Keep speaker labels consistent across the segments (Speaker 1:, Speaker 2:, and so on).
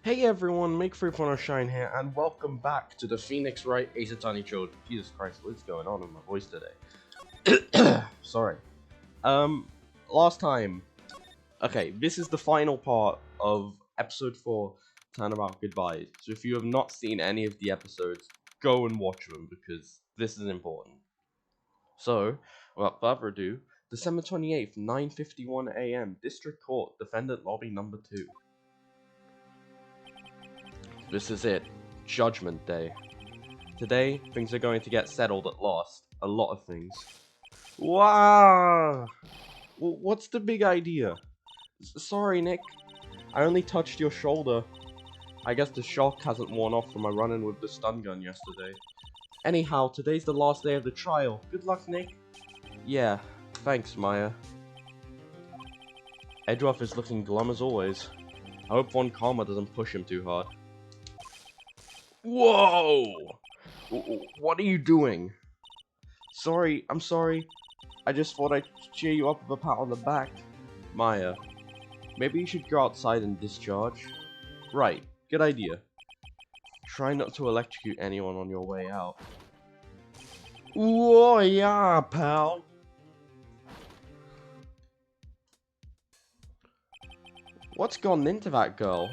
Speaker 1: Hey everyone, Make Free Fun Shine here, and welcome back to the Phoenix Wright Ace Attorney Children. Jesus Christ, what's going on with my voice today? Sorry. Last time. Okay, this is the final part of episode 4, Turnabout Goodbye. So if you have not seen any of the episodes, go and watch them, because this is important. So, without further ado, December 28th, 9:51 AM, District Court, Defendant Lobby Number 2. This is it. Judgment Day. Today, things are going to get settled at last. A lot of things. Wow! What's the big idea? Sorry, Nick. I only touched your shoulder. I guess the shock hasn't worn off from my run-in with the stun gun yesterday. Anyhow, today's the last day of the trial. Good luck, Nick. Yeah, thanks, Maya. Edgeworth is looking glum as always. I hope Von Karma doesn't push him too hard. Whoa! What are you doing? I'm sorry. I just thought I'd cheer you up with a pat on the back. Maya, maybe you should go outside and discharge. Right, good idea. Try not to electrocute anyone on your way out. Whoa, yeah, pal. What's gone into that girl?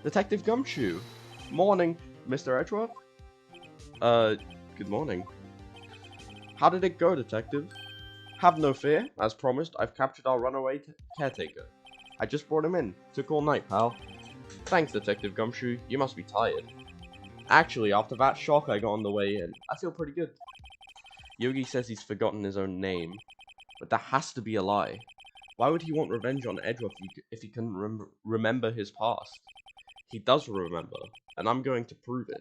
Speaker 1: Detective Gumshoe. Morning, Mr. Edgeworth? Good morning. How did it go, Detective? Have no fear. As promised, I've captured our runaway caretaker. I just brought him in. Took all night, pal. Thanks, Detective Gumshoe. You must be tired. Actually, after that shock I got on the way in, I feel pretty good. Yogi says he's forgotten his own name, but that has to be a lie. Why would he want revenge on Edgeworth if he couldn't remember his past? He does remember, and I'm going to prove it.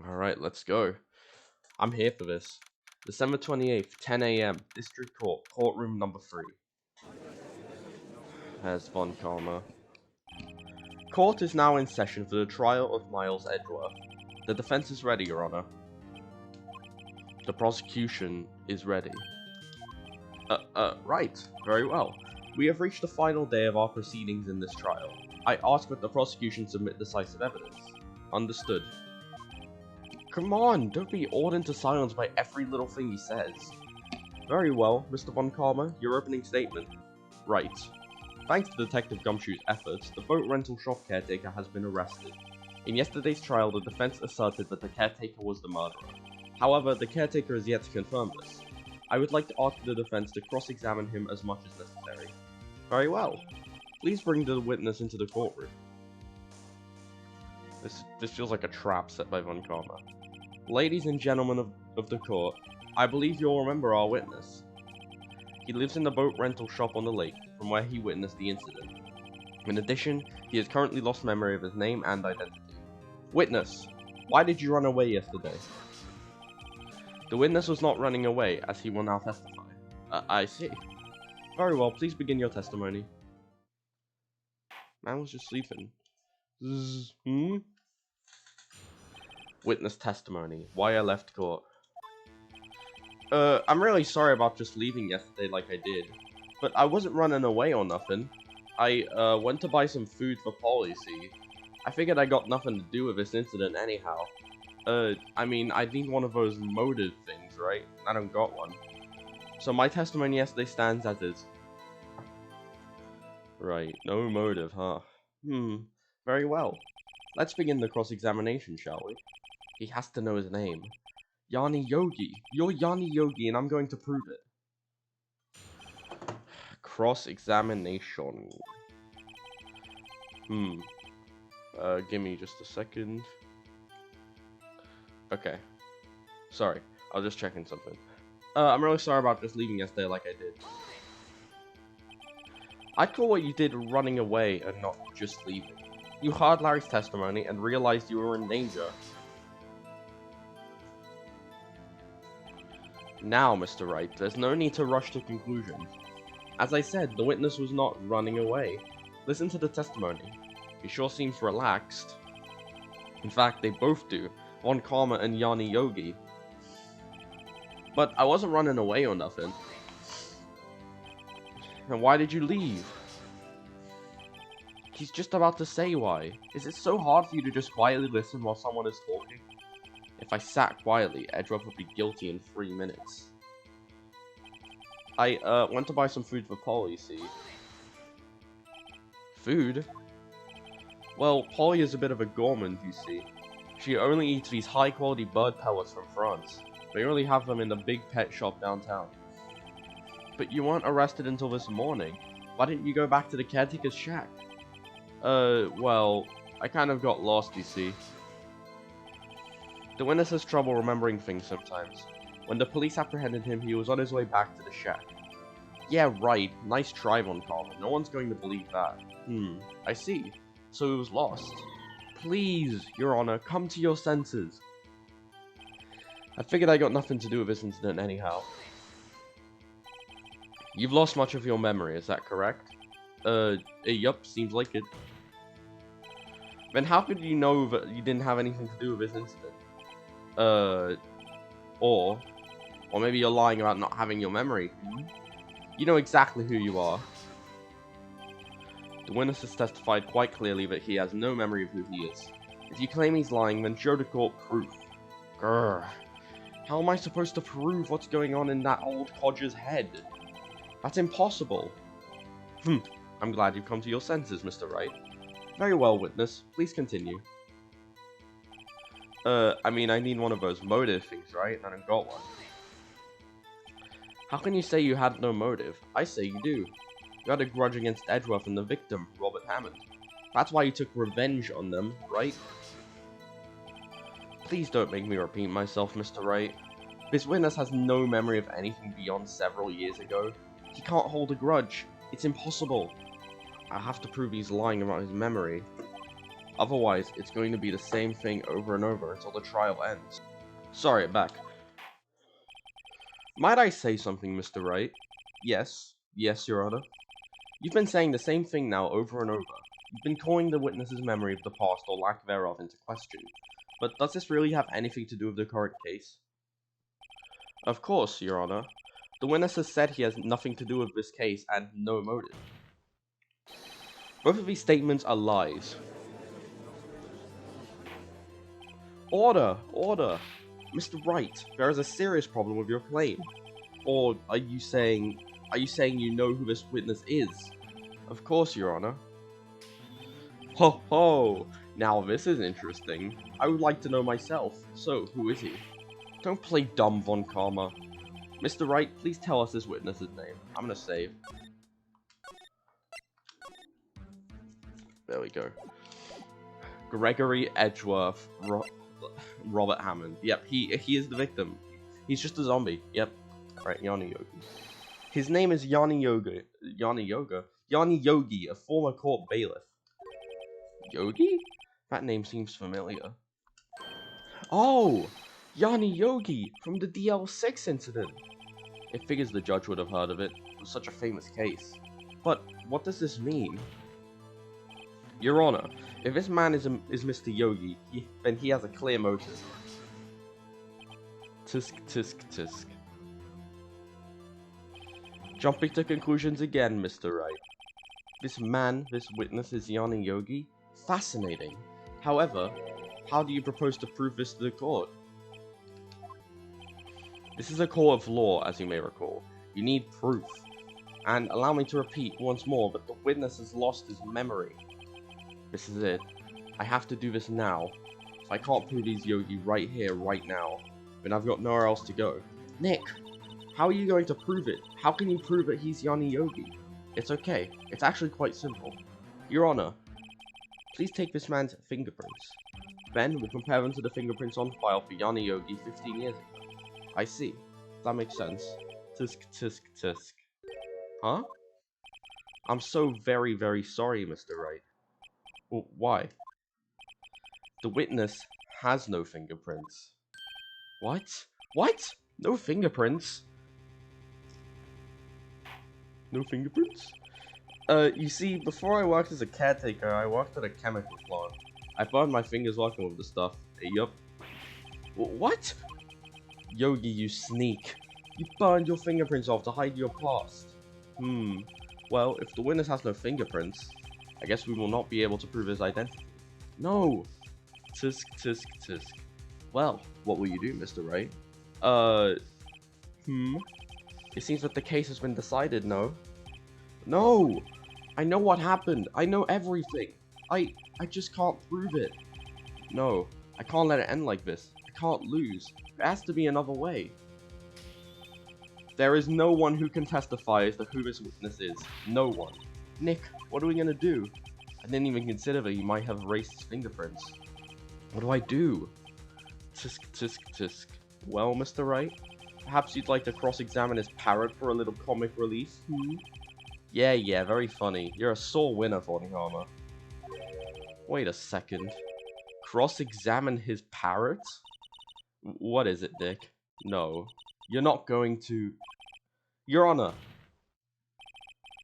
Speaker 1: Alright, let's go. I'm here for this. December 28th, 10 AM, District Court, Courtroom Number 3. There's Von Karma. Court is now in session for the trial of Miles Edgeworth. The defense is ready, Your Honor. The prosecution is ready. Right. Very well. We have reached the final day of our proceedings in this trial. I ask that the prosecution submit decisive evidence. Understood. Come on, don't be awed into silence by every little thing he says. Very well, Mr. Von Karma, your opening statement. Right. Thanks to Detective Gumshoe's efforts, the boat rental shop caretaker has been arrested. In yesterday's trial, the defense asserted that the caretaker was the murderer. However, the caretaker is yet to confirm this. I would like to ask the defense to cross-examine him as much as necessary. Very well. Please bring the witness into the courtroom. This feels like a trap set by Von Karma. Ladies and gentlemen of the court, I believe you'll remember our witness. He lives in the boat rental shop on the lake, from where he witnessed the incident. In addition, he has currently lost memory of his name and identity. Witness, why did you run away yesterday? The witness was not running away, as he will now testify. I see. Very well, please begin your testimony. Man was just sleeping. Witness testimony. Why I left court. I'm really sorry about just leaving yesterday like I did. But I wasn't running away or nothing. I, went to buy some food for Polly, see. I figured I got nothing to do with this incident anyhow. I mean, I need one of those motive things, right? I don't got one. So my testimony yesterday stands as is. Right, no motive, huh? Very well. Let's begin the cross-examination, shall we? He has to know his name. Yanni Yogi. You're Yanni Yogi, and I'm going to prove it. Cross-examination. Give me just a second. Okay. Sorry, I was just checking something. I'm really sorry about just leaving yesterday like I did. I'd call what you did running away and not just leaving. You heard Larry's testimony and realized you were in danger. Now, Mr. Wright, there's no need to rush to conclusions. As I said, the witness was not running away. Listen to the testimony. He sure seems relaxed. In fact, they both do. Von Karma and Yanni Yogi. But I wasn't running away or nothing. And why did you leave? He's just about to say why. Is it so hard for you to just quietly listen while someone is talking? If I sat quietly, Edgeworth would be guilty in 3 minutes. I went to buy some food for Polly, see? Food? Well, Polly is a bit of a gourmand, you see. She only eats these high-quality bird pellets from France. They only have them in the big pet shop downtown. But you weren't arrested until this morning. Why didn't you go back to the caretaker's shack? Well, I kind of got lost, you see. The witness has trouble remembering things sometimes. When the police apprehended him, he was on his way back to the shack. Yeah, right. Nice try, Von Karma. No one's going to believe that. I see. So he was lost. Please, Your Honor, come to your senses. I figured I got nothing to do with this incident anyhow. You've lost much of your memory, is that correct? Yup, seems like it. Then how could you know that you didn't have anything to do with this incident? Or maybe you're lying about not having your memory. You know exactly who you are. The witness has testified quite clearly that he has no memory of who he is. If you claim he's lying, then show the court proof. Grr. How am I supposed to prove what's going on in that old codger's head? That's impossible. I'm glad you've come to your senses, Mr. Wright. Very well, witness. Please continue. I mean, I need one of those motive things, right? And I've got one. How can you say you had no motive? I say you do. You had a grudge against Edgeworth and the victim, Robert Hammond. That's why you took revenge on them, right? Please don't make me repeat myself, Mr. Wright. This witness has no memory of anything beyond several years ago. He can't hold a grudge. It's impossible. I have to prove he's lying about his memory. Otherwise, it's going to be the same thing over and over until the trial ends. Sorry, back. Might I say something, Mr. Wright? Yes. Yes, Your Honor. You've been saying the same thing now over and over. You've been calling the witness's memory of the past or lack thereof into question. But does this really have anything to do with the current case? Of course, Your Honor. The witness has said he has nothing to do with this case and no motive. Both of these statements are lies. Order! Order! Mr. Wright, there is a serious problem with your claim. Or are you saying you know who this witness is? Of course, Your Honor. Ho ho! Now this is interesting. I would like to know myself. So, who is he? Don't play dumb, Von Karma. Mr. Wright, please tell us this witness's name. I'm gonna save. There we go. Gregory Edgeworth. Robert Hammond. Yep, he is the victim. He's just a zombie. Yep. Right, Yanni Yogi. His name is Yanni Yogi, a former court bailiff. Yogi? That name seems familiar. Oh! Yanni Yogi, from the DL6 incident. It figures the judge would have heard of it. It was such a famous case. But, what does this mean? Your Honor, if this man is Mr. Yogi, then he has a clear motive. Tisk, tisk, tisk. Jumping to conclusions again, Mr. Wright. This witness is Yanni Yogi? Fascinating. However, how do you propose to prove this to the court? This is a court of law, as you may recall. You need proof. And allow me to repeat once more that the witness has lost his memory. This is it. I have to do this now. If I can't prove he's Yogi right here, right now, then I've got nowhere else to go. Nick! How are you going to prove it? How can you prove that he's Yanni Yogi? It's okay. It's actually quite simple. Your Honor, please take this man's fingerprints. Then we'll compare them to the fingerprints on file for Yanni Yogi 15 years ago. I see. That makes sense. Tisk, tisk, tisk. Huh? I'm so very, very sorry, Mr. Wright. Well, why? The witness has no fingerprints. What? What? No fingerprints? No fingerprints? You see, before I worked as a caretaker, I worked at a chemical plant. I burned my fingers working with the stuff. Yup. What? Yogi, you sneak. You burned your fingerprints off to hide your past. Well, if the witness has no fingerprints, I guess we will not be able to prove his identity. No! Tisk, tisk, tisk. Well, what will you do, Mr. Wright? It seems that the case has been decided, no? No! I know what happened. I know everything. I just can't prove it. No, I can't let it end like this. I can't lose. There has to be another way. There is no one who can testify as to who this witness is. No one. Nick, what are we gonna do? I didn't even consider that he might have erased his fingerprints. What do I do? Tisk, tisk, tisk. Well, Mr. Wright, perhaps you'd like to cross-examine his parrot for a little comic relief? Yeah, very funny. You're a sore winner, Vornhammer. Wait a second. Cross-examine his parrot? What is it, Dick? No. You're not going to... Your Honor.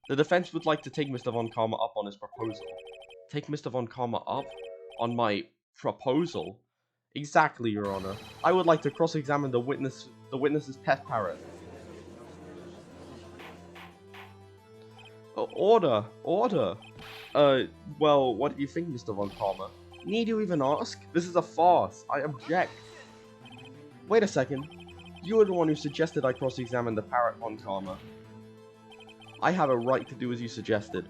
Speaker 1: The defense would like to take Mr. Von Karma up on his proposal. Take Mr. Von Karma up? On my proposal? Exactly, Your Honor. I would like to cross-examine the witness's pet parrot. Order! Well, what do you think, Mr. Von Karma? Need you even ask? This is a farce. I object. Wait a second. You were the one who suggested I cross-examine the parrot, Von Karma. I have a right to do as you suggested.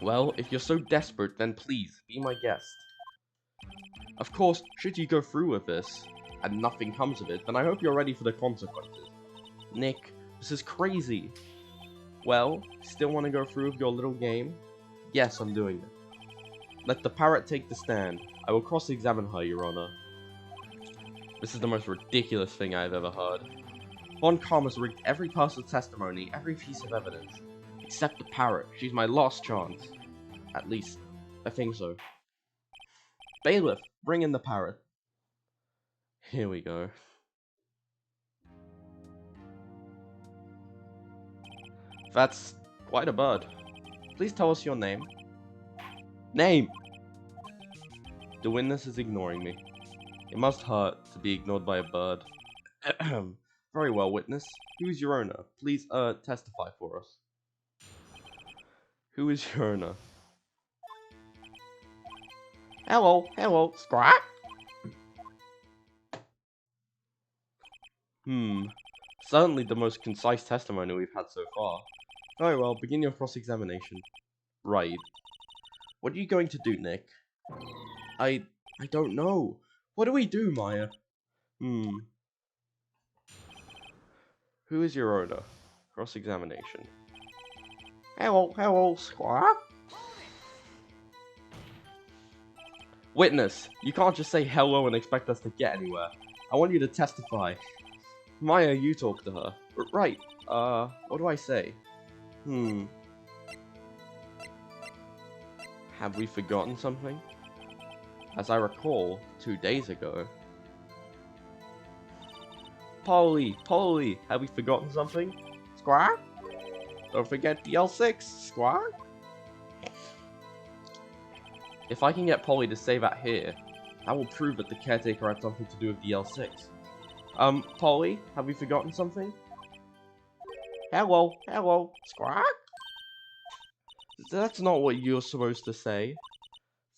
Speaker 1: Well, if you're so desperate, then please, be my guest. Of course, should you go through with this, and nothing comes of it, then I hope you're ready for the consequences. Nick, this is crazy. Well, still want to go through with your little game? Yes, I'm doing it. Let the parrot take the stand. I will cross-examine her, Your Honor. This is the most ridiculous thing I've ever heard. Von Karma's rigged every person's testimony, every piece of evidence. Except the parrot. She's my last chance. At least, I think so. Bailiff, bring in the parrot. Here we go. That's quite a bird. Please tell us your name. Name! The witness is ignoring me. It must hurt to be ignored by a bird. Very well, witness. Who is your owner? Please, testify for us. Who is your owner? Hello, Scrat? Certainly the most concise testimony we've had so far. Very well, begin your cross-examination. Right. What are you going to do, Nick? I don't know. What do we do, Maya? Who is your owner? Cross-examination. Hello, Squire? Witness, you can't just say hello and expect us to get anywhere. I want you to testify. Maya, you talk to her. Right, what do I say? Have we forgotten something? As I recall, 2 days ago... Polly, have we forgotten something? Squire? Don't forget the L6, Squire? If I can get Polly to say that here, that will prove that the caretaker had something to do with the L6. Polly, have we forgotten something? Hello, Squire? That's not what you're supposed to say.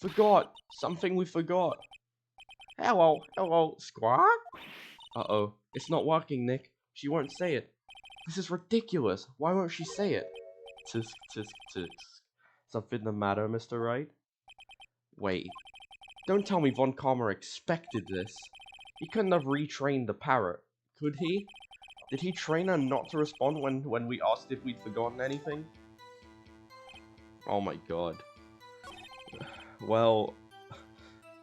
Speaker 1: Forgot. Something we forgot. Hello, Squire? Uh-oh. It's not working, Nick. She won't say it. This is ridiculous. Why won't she say it? Tisk, tisk, tisk. Something the matter, Mr. Wright? Wait. Don't tell me Von Karma expected this. He couldn't have retrained the parrot, could he? Did he train her not to respond when we asked if we'd forgotten anything? Oh my god. Well,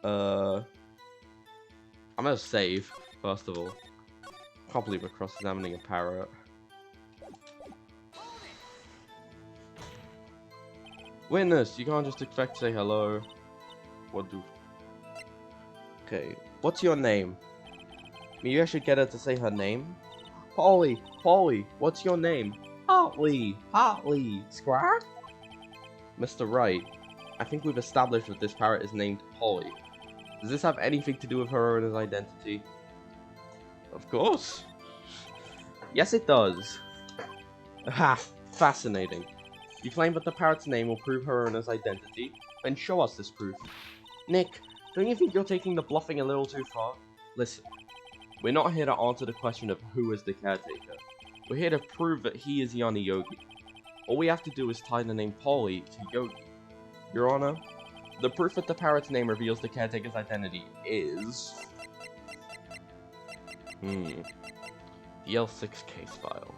Speaker 1: I'm gonna save, first of all. Can't believe we're cross-examining a parrot. Witness, you can't just expect to say hello. What do... Okay, what's your name? Maybe I should get her to say her name? Polly, what's your name? Hartley, Squire? Mr. Wright, I think we've established that this parrot is named Polly. Does this have anything to do with her owner's identity? Of course. Yes, it does. Ha! Fascinating. You claim that the parrot's name will prove her owner's identity? Then show us this proof. Nick, don't you think you're taking the bluffing a little too far? Listen, we're not here to answer the question of who is the caretaker. We're here to prove that he is Yanni Yogi. All we have to do is tie the name Polly to Yogi. Your Honor, the proof that the parrot's name reveals the caretaker's identity is... the L6 case file.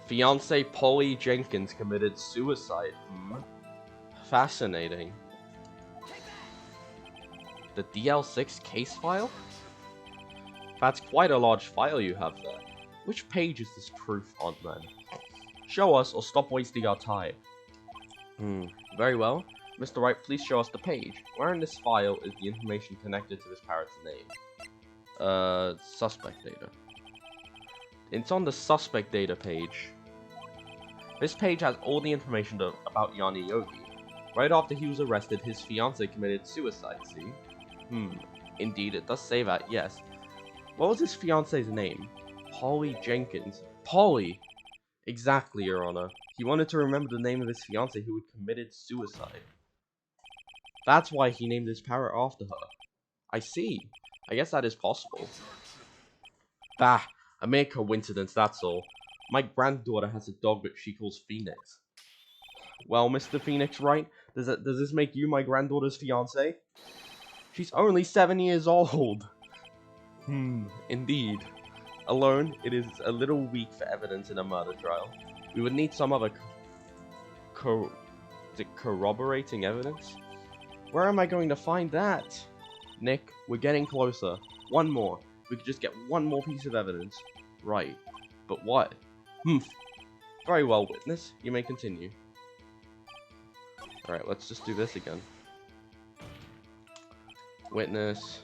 Speaker 1: Fiancée Polly Jenkins committed suicide. Fascinating. The DL6 case file? That's quite a large file you have there. Which page is this proof on, then? Show us or stop wasting our time. Very well. Mr. Wright, please show us the page. Where in this file is the information connected to this parrot's name? Suspect data. It's on the suspect data page. This page has all the information about Yanni Yogi. Right after he was arrested, his fiancée committed suicide, see? Indeed, it does say that, yes. What was his fiancée's name? Polly Jenkins. Polly! Exactly, Your Honor. He wanted to remember the name of his fiancée who had committed suicide. That's why he named his parrot after her. I see. I guess that is possible. Bah! A mere coincidence, that's all. My granddaughter has a dog that she calls Phoenix. Well, Mr. Phoenix Wright, does this make you my granddaughter's fiancé? She's only 7 years old. Indeed. Alone, it is a little weak for evidence in a murder trial. We would need some other corroborating evidence. Where am I going to find that? Nick, we're getting closer. One more. We could just get one more piece of evidence. Right. But what? Very well, witness. You may continue. Alright, let's just do this again. Witness.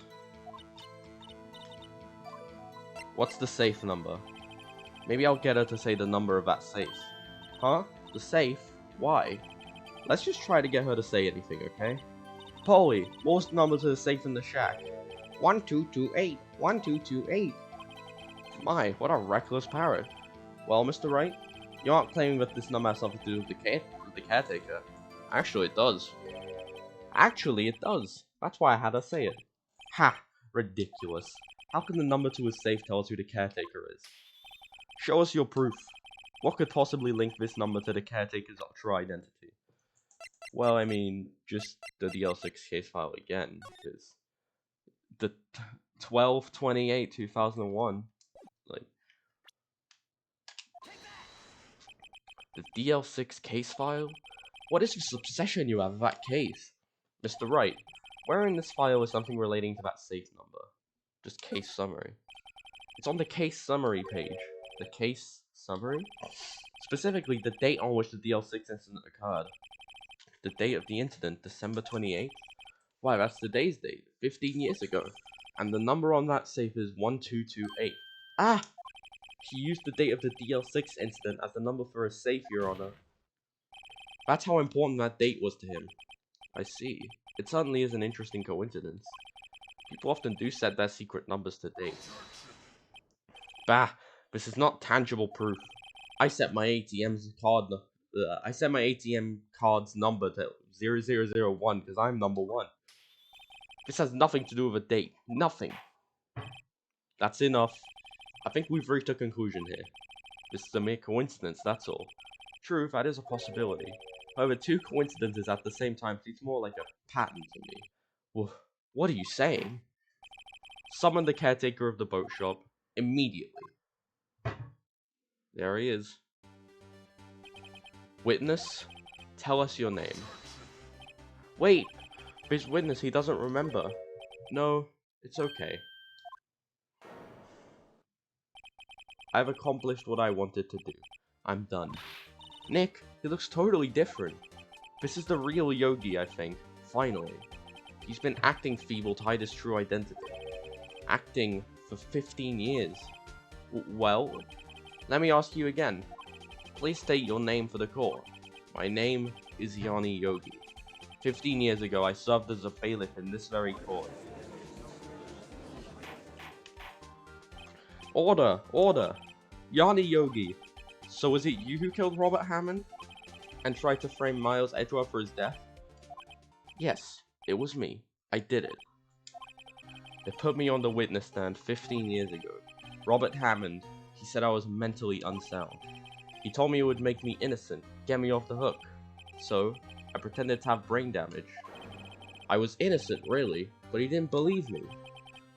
Speaker 1: What's the safe number? Maybe I'll get her to say the number of that safe. Huh? The safe? Why? Let's just try to get her to say anything, okay? Polly, what was the number to the safe in the shack? 1228. 1228. My, what a reckless parrot. Well, Mr. Wright, you aren't claiming that this number has something to do with the caretaker. Actually, it does. That's why I had her say it. Ha! Ridiculous. How can the number to his safe tell us who the caretaker is? Show us your proof. What could possibly link this number to the caretaker's true identity? Well, I mean, just the DL6 case file again, because the 12/28/2001, like, the DL6 case file? What is this obsession you have with that case? Mr. Wright, where in this file is something relating to that safe number? Just case summary. It's on the case summary page. The case summary? Specifically, the date on which the DL6 incident occurred. The date of the incident, December 28th? Why, that's today's date, 15 years ago. And the number on that safe is 1228. Ah! He used the date of the DL6 incident as the number for his safe, Your Honor. That's how important that date was to him. I see. It certainly is an interesting coincidence. People often do set their secret numbers to dates. Bah! This is not tangible proof. I set my ATM card's number to 0001 because I'm number 1. This has nothing to do with a date. Nothing. That's enough. I think we've reached a conclusion here. This is a mere coincidence, that's all. True, that is a possibility. However, two coincidences at the same time seems more like a pattern to me. Well, what are you saying? Summon the caretaker of the boat shop immediately. There he is. Witness, tell us your name. Wait! This witness, he doesn't remember. No, it's okay. I've accomplished what I wanted to do. I'm done. Nick, he looks totally different. This is the real Yogi, I think. Finally. He's been acting feeble to hide his true identity. Acting for 15 years. Well, let me ask you again. Please state your name for the court. My name is Yanni Yogi. 15 years ago, I served as a bailiff in this very court. Order! Order! Yanni Yogi! So was it you who killed Robert Hammond? And tried to frame Miles Edgeworth for his death? Yes, it was me. I did it. They put me on the witness stand 15 years ago. Robert Hammond, he said I was mentally unsound. He told me it would make me innocent, get me off the hook. So, I pretended to have brain damage. I was innocent, really, but he didn't believe me.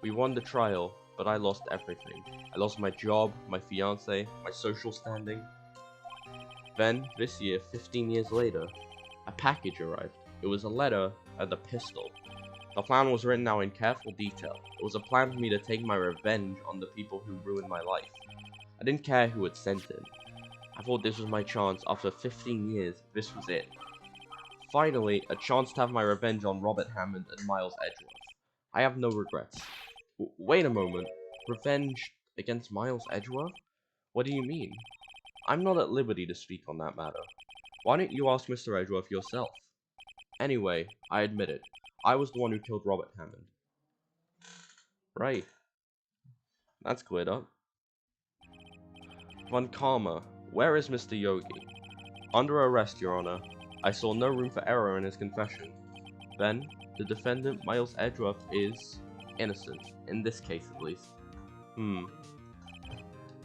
Speaker 1: We won the trial, but I lost everything. I lost my job, my fiancé, my social standing. Then, this year, 15 years later, a package arrived. It was a letter and a pistol. The plan was written out in careful detail. It was a plan for me to take my revenge on the people who ruined my life. I didn't care who had sent it. I thought this was my chance. After 15 years, this was it. Finally, a chance to have my revenge on Robert Hammond and Miles Edgeworth. I have no regrets. Wait a moment. Revenge against Miles Edgeworth? What do you mean? I'm not at liberty to speak on that matter. Why don't you ask Mr. Edgeworth yourself? Anyway, I admit it. I was the one who killed Robert Hammond. Right. That's cleared up. Von Karma, where is Mr. Yogi? Under arrest, Your Honor. I saw no room for error in his confession. Then, the defendant, Miles Edgeworth, is innocent, in this case at least.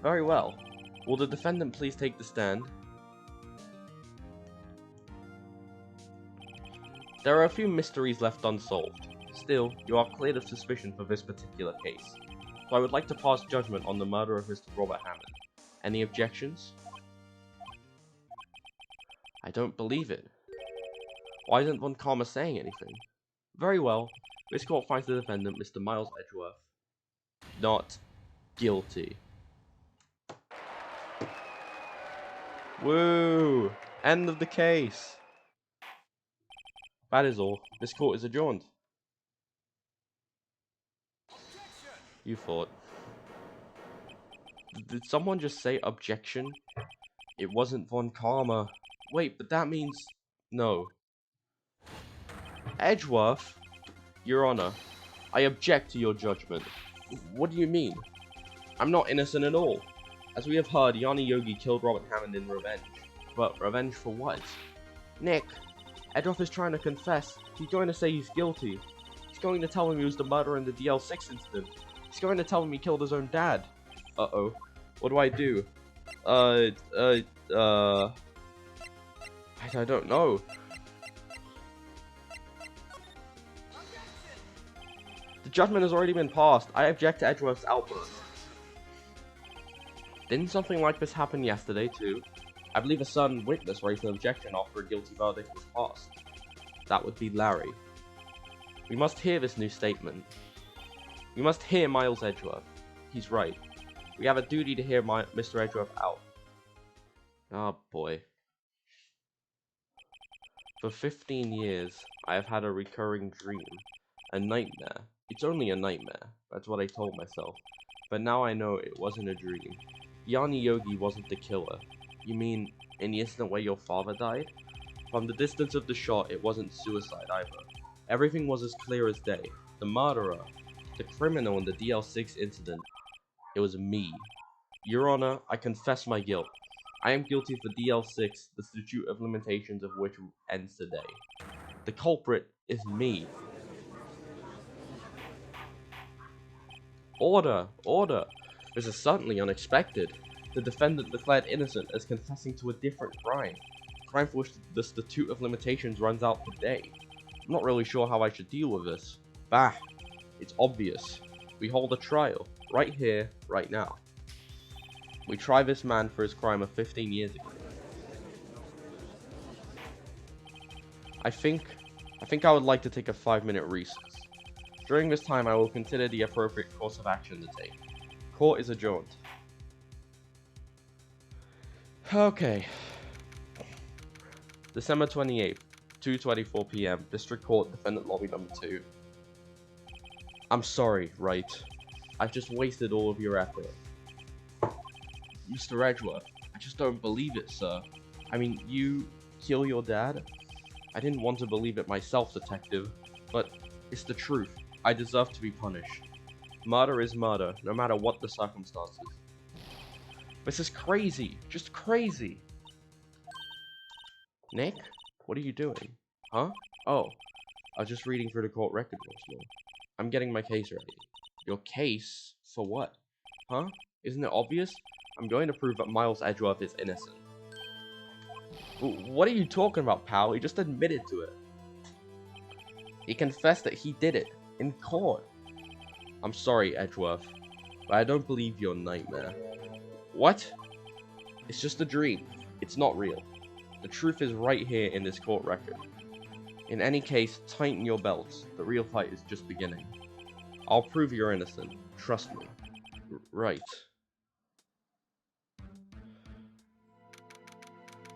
Speaker 1: Very well. Will the defendant please take the stand? There are a few mysteries left unsolved. Still, you are cleared of suspicion for this particular case. So I would like to pass judgment on the murder of Mr. Robert Hammond. Any objections? I don't believe it. Why isn't Von Karma saying anything? Very well. This court finds the defendant, Mr. Miles Edgeworth, not guilty. Woo! End of the case. That is all. This court is adjourned. You thought. Did someone just say objection? It wasn't Von Karma. Wait, but that means... No. Edgeworth? Your Honor, I object to your judgment. What do you mean? I'm not innocent at all. As we have heard, Yanni Yogi killed Robert Hammond in revenge. But revenge for what? Nick, Edgeworth is trying to confess. He's going to say he's guilty. He's going to tell him he was the murderer in the DL6 incident. He's going to tell him he killed his own dad. Uh-oh. What do I do? I don't know. The judgment has already been passed. I object to Edgeworth's outburst. Didn't something like this happen yesterday too? I believe a certain witness raised an objection after a guilty verdict was passed. That would be Larry. We must hear this new statement. We must hear Miles Edgeworth. He's right. We have a duty to hear Mr. Edgeworth out. Oh boy. For 15 years, I have had a recurring dream. A nightmare. It's only a nightmare. That's what I told myself. But now I know it wasn't a dream. Yanni Yogi wasn't the killer. You mean, in the incident where your father died? From the distance of the shot, it wasn't suicide either. Everything was as clear as day. The murderer, the criminal in the DL6 incident, it was me. Your Honor, I confess my guilt. I am guilty for DL6, the statute of limitations of which ends today. The culprit is me. Order! Order! This is certainly unexpected. The defendant declared innocent as confessing to a different crime. A crime for which the statute of limitations runs out today. I'm not really sure how I should deal with this. Bah! It's obvious. We hold a trial. Right here, right now. We try this man for his crime of 15 years ago. I think I would like to take a 5-minute recess. During this time, I will consider the appropriate course of action to take. Court is adjourned. Okay. December 28th, 2:24 PM, District Court, Defendant Lobby Number 2. I'm sorry, Wright. I've just wasted all of your effort. Mr. Edgeworth, I just don't believe it, sir. I mean, you kill your dad? I didn't want to believe it myself, Detective, but it's the truth. I deserve to be punished. Murder is murder, no matter what the circumstances. This is crazy. Just crazy. Nick? What are you doing? Huh? Oh, I was just reading through the court record once more. I'm getting my case ready. Your case? For what? Huh? Isn't it obvious? I'm going to prove that Miles Edgeworth is innocent. What are you talking about, pal? He just admitted to it. He confessed that he did it. In court. I'm sorry, Edgeworth, but I don't believe your nightmare. What? It's just a dream. It's not real. The truth is right here in this court record. In any case, tighten your belts. The real fight is just beginning. I'll prove you're innocent. Trust me. Right.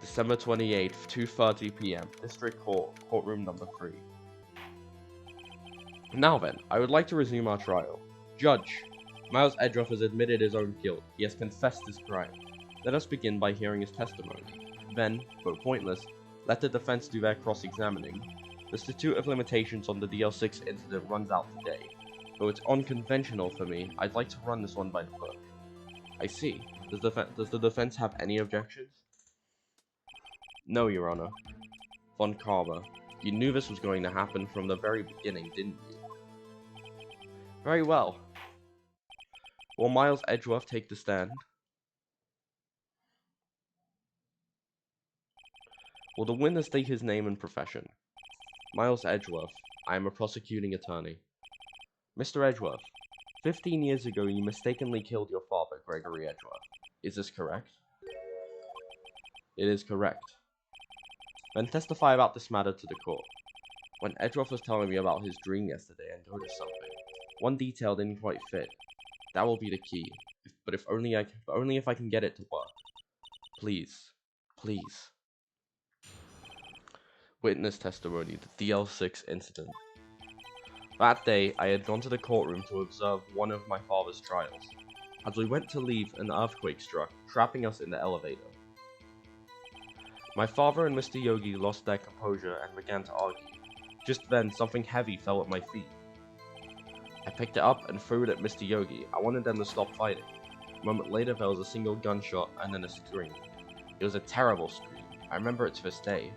Speaker 1: December 28th, 2:30 PM. District Court, courtroom number 3. Now then, I would like to resume our trial. Judge, Miles Edgeworth has admitted his own guilt. He has confessed his crime. Let us begin by hearing his testimony. Then, though pointless, let the defense do their cross-examining. The statute of limitations on the DL6 incident runs out today. Though it's unconventional for me, I'd like to run this one by the book. I see. Does the defense have any objections? No, Your Honor. Von Karma, you knew this was going to happen from the very beginning, didn't you? Very well. Will Miles Edgeworth take the stand? Will the witness state his name and profession? Miles Edgeworth, I am a prosecuting attorney. Mr. Edgeworth, 15 years ago you mistakenly killed your father, Gregory Edgeworth. Is this correct? It is correct. Then testify about this matter to the court. When Edgeworth was telling me about his dream yesterday, I noticed something. One detail didn't quite fit. That will be the key. But only if I can get it to work. Please. Please. Witness testimony, the DL6 incident. That day, I had gone to the courtroom to observe one of my father's trials. As we went to leave, an earthquake struck, trapping us in the elevator. My father and Mr. Yogi lost their composure and began to argue. Just then, something heavy fell at my feet. I picked it up and threw it at Mr. Yogi. I wanted them to stop fighting. A moment later, there was a single gunshot and then a scream. It was a terrible scream. I remember it to this day.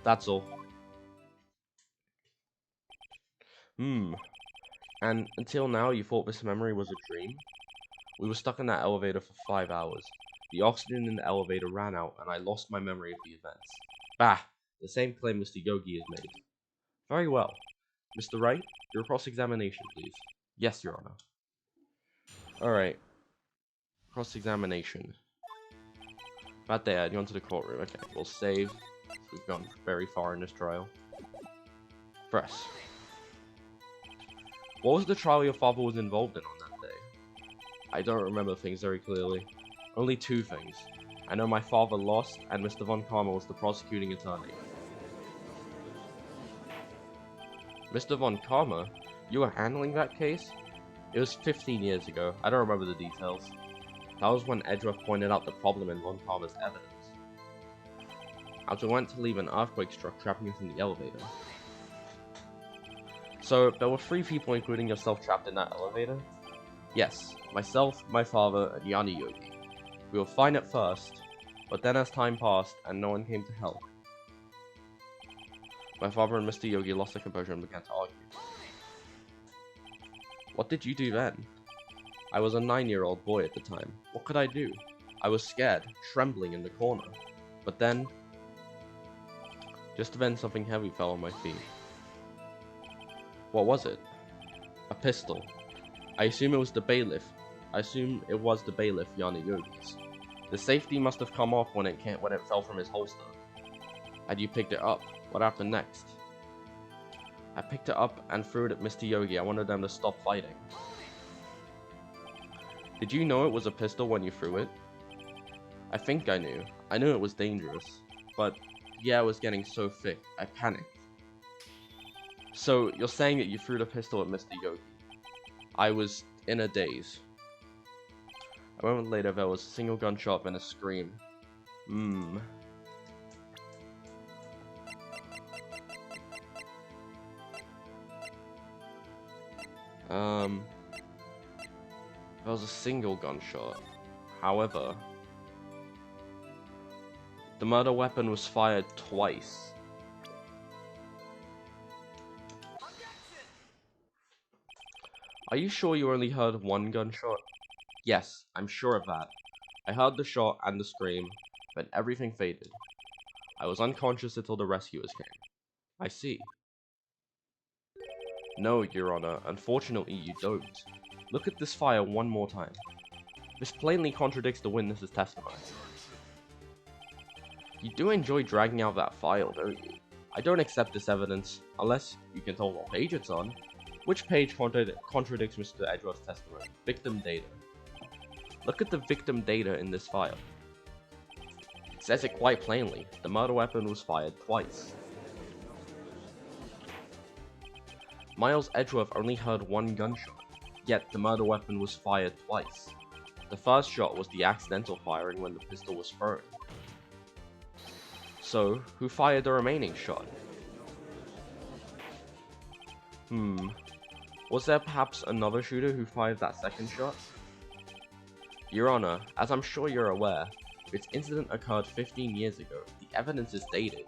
Speaker 1: That's all. And until now, you thought this memory was a dream? We were stuck in that elevator for 5 hours. The oxygen in the elevator ran out, and I lost my memory of the events. Bah! The same claim Mr. Yogi has made. Very well. Mr. Wright, your cross-examination, please. Yes, Your Honor. Alright. Cross-examination. That day, I'd gone to the courtroom. Okay, we'll save. We've gone very far in this trial. Press. What was the trial your father was involved in on that day? I don't remember things very clearly. Only 2 things. I know my father lost, and Mr. Von Karma was the prosecuting attorney. Mr. Von Karma? You were handling that case? It was 15 years ago. I don't remember the details. That was when Edgeworth pointed out the problem in Von Karma's evidence. As we went to leave, an earthquake struck, trapping us in the elevator. So, there were 3 people, including yourself, trapped in that elevator? Yes, myself, my father, and Yanni Yogi. We were fine at first, but then as time passed, and no one came to help, my father and Mr. Yogi lost their composure and began to argue. What did you do then? I was a 9-year-old boy at the time. What could I do? I was scared, trembling in the corner. But then... just then something heavy fell on my feet. What was it? A pistol. I assume it was the bailiff. Yanni Yogi's. The safety must have come off when it fell from his holster. Had you picked it up? What happened next? I picked it up and threw it at Mr. Yogi. I wanted them to stop fighting. Did you know it was a pistol when you threw it? I think I knew. I knew it was dangerous. But the air was getting so thick, I panicked. So, you're saying that you threw the pistol at Mr. Yogi? I was in a daze. A moment later, there was a single gunshot and a scream. There was a single gunshot. However, the murder weapon was fired twice. Are you sure you only heard one gunshot? Yes, I'm sure of that. I heard the shot and the scream, but everything faded. I was unconscious until the rescuers came. I see. No, Your Honor, unfortunately you don't. Look at this file one more time. This plainly contradicts the witness's testimony. You do enjoy dragging out that file, don't you? I don't accept this evidence, unless you can tell what page it's on. Which page contradicts Mr. Edgeworth's testimony? Victim data. Look at the victim data in this file. It says it quite plainly. The murder weapon was fired twice. Miles Edgeworth only heard one gunshot, yet the murder weapon was fired twice. The first shot was the accidental firing when the pistol was thrown. So, who fired the remaining shot? Was there perhaps another shooter who fired that second shot? Your Honor, as I'm sure you're aware, this incident occurred 15 years ago. The evidence is dated.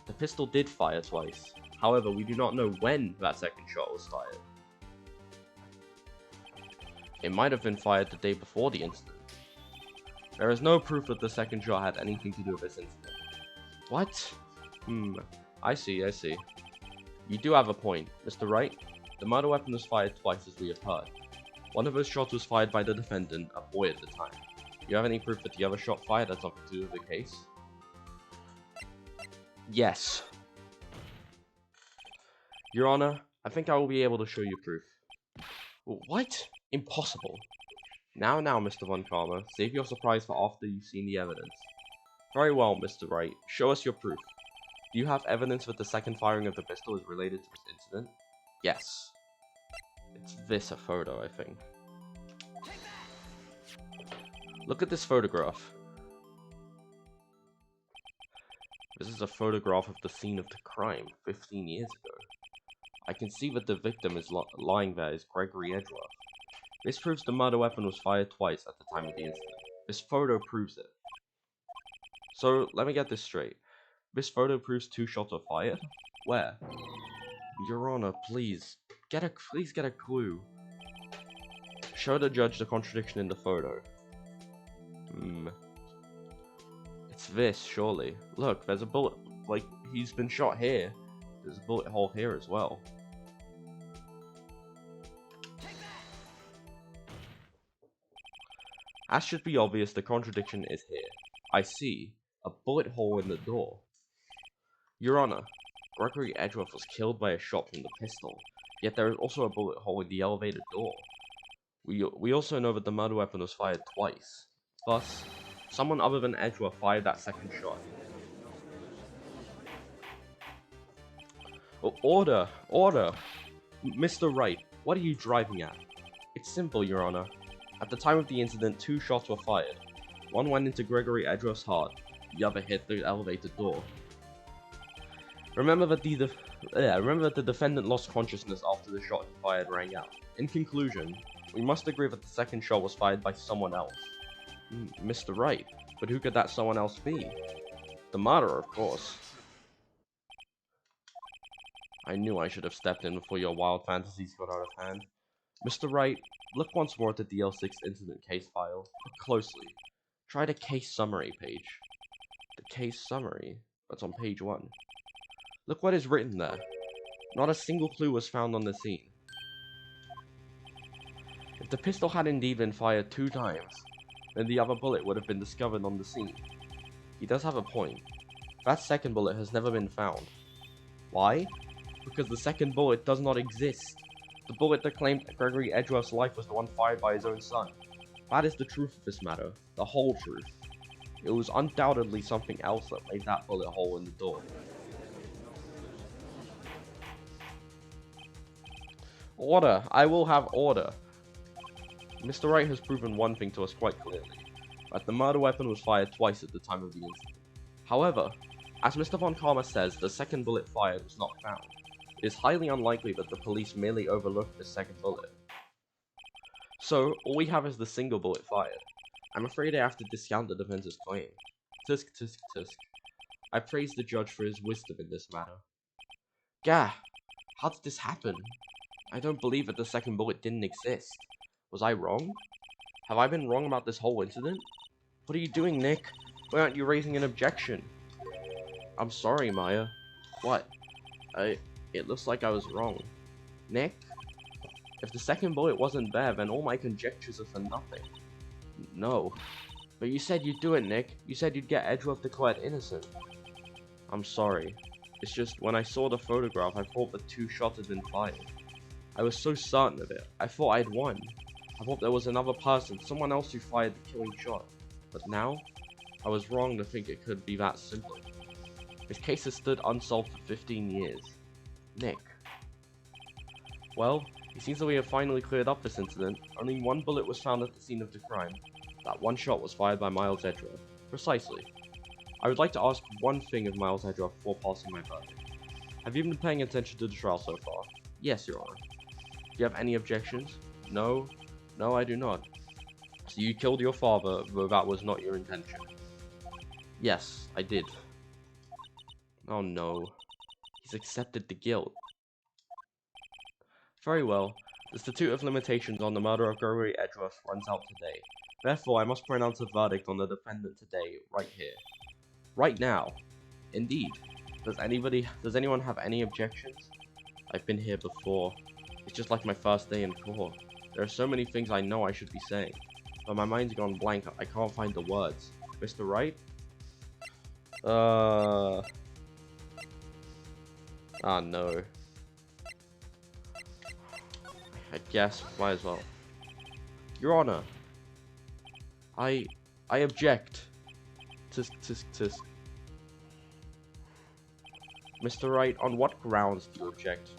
Speaker 1: The pistol did fire twice. However, we do not know when that second shot was fired. It might have been fired the day before the incident. There is no proof that the second shot had anything to do with this incident. What? I see. You do have a point, Mr. Wright. The murder weapon was fired twice, as we have heard. One of those shots was fired by the defendant, a boy at the time. Do you have any proof that the other shot fired had something to do with the case? Yes. Your Honor, I think I will be able to show you proof. What? Impossible. Now, Mr. Von Karma, save your surprise for after you've seen the evidence. Very well, Mr. Wright. Show us your proof. Do you have evidence that the second firing of the pistol is related to this incident? Yes. It's this a photo, I think. Look at this photograph. This is a photograph of the scene of the crime 15 years ago. I can see that the victim is lying there is Gregory Edgeworth. This proves the murder weapon was fired twice at the time of the incident. This photo proves it. So, let me get this straight. This photo proves 2 shots were fired? Where? Your Honor, please get a clue. Show the judge the contradiction in the photo. It's this, surely. Look, there's a bullet, like, he's been shot here. There's a bullet hole here as well. As should be obvious, the contradiction is here. I see a bullet hole in the door. Your Honor, Gregory Edgeworth was killed by a shot from the pistol, yet there is also a bullet hole in the elevator door. We also know that the murder weapon was fired twice. Thus, someone other than Edgeworth fired that second shot. Order! Mr. Wright, what are you driving at? It's simple, Your Honor. At the time of the incident, 2 shots were fired. One went into Gregory Edgeworth's heart, the other hit the elevator door. Remember that the defendant lost consciousness after the shot he fired rang out. In conclusion, we must agree that the second shot was fired by someone else. Mr. Wright, but who could that someone else be? The murderer, of course. I knew I should have stepped in before your wild fantasies got out of hand. Mr. Wright, look once more at the DL6 incident case file. Look closely. Try the case summary page. The case summary? That's on page 1. Look what is written there. Not a single clue was found on the scene. If the pistol had indeed been fired 2 times, then the other bullet would have been discovered on the scene. He does have a point. That second bullet has never been found. Why? Because the second bullet does not exist. The bullet that claimed Gregory Edgeworth's life was the one fired by his own son. That is the truth of this matter. The whole truth. It was undoubtedly something else that made that bullet hole in the door. Order! I will have order! Mr. Wright has proven one thing to us quite clearly. That the murder weapon was fired twice at the time of the incident. However, as Mr. Von Karma says, the second bullet fired was not found. It is highly unlikely that the police merely overlooked the second bullet. So, all we have is the single bullet fired. I'm afraid I have to discount the defense's claim. Tisk, tisk, tisk. I praise the judge for his wisdom in this matter. Gah! How did this happen? I don't believe that the second bullet didn't exist. Was I wrong? Have I been wrong about this whole incident? What are you doing, Nick? Why aren't you raising an objection? I'm sorry, Maya. What? It looks like I was wrong. Nick? If the second bullet wasn't there, then all my conjectures are for nothing. No. But you said you'd do it, Nick. You said you'd get Edgeworth declared innocent. I'm sorry. It's just, when I saw the photograph, I thought the 2 shots had been fired. I was so certain of it. I thought I'd won. I thought there was another person, someone else who fired the killing shot. But now, I was wrong to think it could be that simple. This case has stood unsolved for 15 years. Nick. Well, it seems that we have finally cleared up this incident. Only 1 bullet was found at the scene of the crime. That 1 shot was fired by Miles Edgeworth. Precisely. I would like to ask one thing of Miles Edgeworth before passing my verdict. Have you been paying attention to the trial so far? Yes, Your Honor. Do you have any objections? No? No, I do not. So you killed your father, though that was not your intention? Yes, I did. Oh no. He's accepted the guilt. Very well. The statute of limitations on the murder of Gregory Edgeworth runs out today. Therefore, I must pronounce a verdict on the defendant today, right here. Right now. Indeed. Does anyone have any objections? I've been here before. It's just like my first day in court. There are so many things I know I should be saying, but my mind's gone blank. I can't find the words. Mr. Wright? Ah, no. I guess, might as well. Your Honor, I object. Tisk, tisk, tisk. Mr. Wright, on what grounds do you object?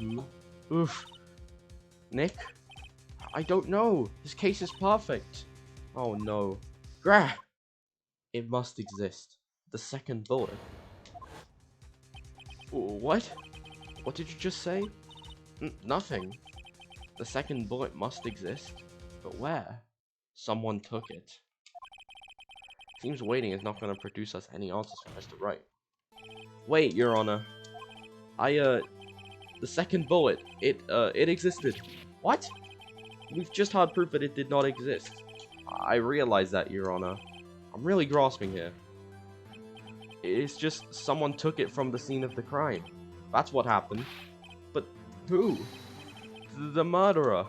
Speaker 1: Oof. Nick? I don't know. This case is perfect. Oh no. Grah! It must exist. The second bullet. What? What did you just say? Nothing. The second bullet must exist. But where? Someone took it. Seems waiting is not going to produce us any answers from Mr. Wright. Wait, Your Honor. The second bullet, it existed. What? We've just had proof that it did not exist. I realize that, Your Honor. I'm really grasping here. It's just someone took it from the scene of the crime. That's what happened. But who? The murderer.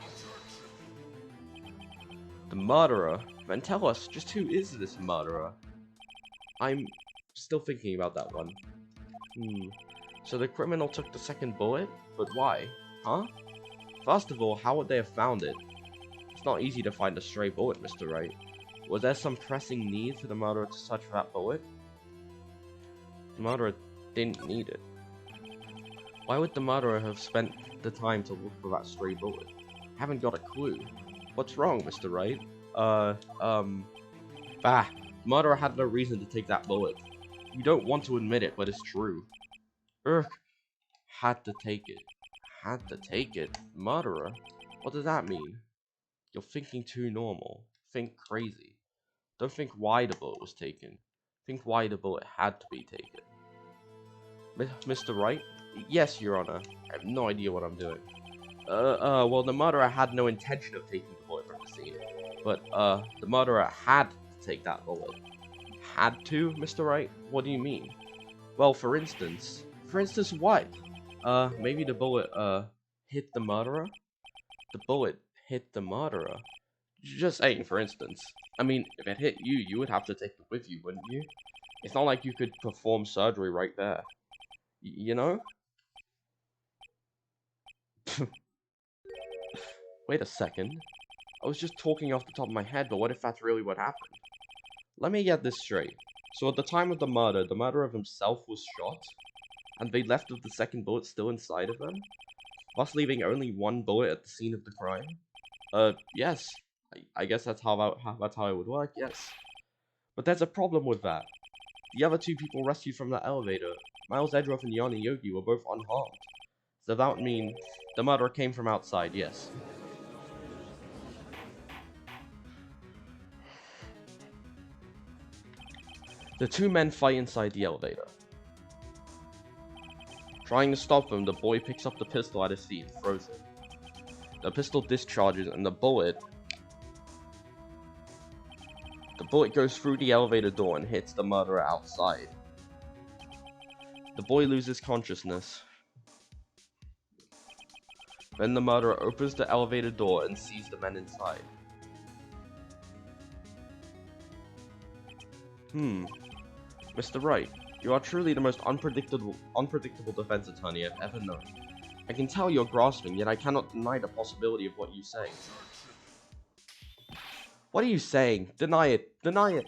Speaker 1: The murderer? Then tell us, just who is this murderer? I'm still thinking about that one. So the criminal took the second bullet? But why? Huh? First of all, how would they have found it? It's not easy to find a stray bullet, Mr. Wright. Was there some pressing need for the murderer to search for that bullet? The murderer didn't need it. Why would the murderer have spent the time to look for that stray bullet? I haven't got a clue. What's wrong, Mr. Wright? The murderer had no reason to take that bullet. You don't want to admit it, but it's true. Had to take it. Had to take it? Murderer? What does that mean? You're thinking too normal. Think crazy. Don't think why the bullet was taken. Think why the bullet had to be taken. Mr. Wright? Yes, Your Honor. I have no idea what I'm doing. Well, the murderer had no intention of taking the bullet from the scene. But, the murderer had to take that bullet. Had to, Mr. Wright? What do you mean? Well, for instance... For instance, what? Maybe the bullet, hit the murderer? The bullet hit the murderer? Just saying, for instance. I mean, if it hit you, you would have to take it with you, wouldn't you? It's not like you could perform surgery right there. You know? Wait a second. I was just talking off the top of my head, but what if that's really what happened? Let me get this straight. So at the time of the murder, the murderer himself was shot, and they left with the second bullet still inside of them, thus leaving only 1 bullet at the scene of the crime? Yes. I guess that's how it would work, yes. But there's a problem with that. The other 2 people rescued from the elevator, Miles Edgeworth and Yanni Yogi, were both unharmed. So that would mean the murderer came from outside, yes. The two men fight inside the elevator. Trying to stop them, the boy picks up the pistol at his feet and throws it. The pistol discharges and the bullet goes through the elevator door and hits the murderer outside. The boy loses consciousness. Then the murderer opens the elevator door and sees the men inside. Mr. Wright, you are truly the most unpredictable defense attorney I've ever known. I can tell you're grasping, yet I cannot deny the possibility of what you say. What are you saying? Deny it. Deny it.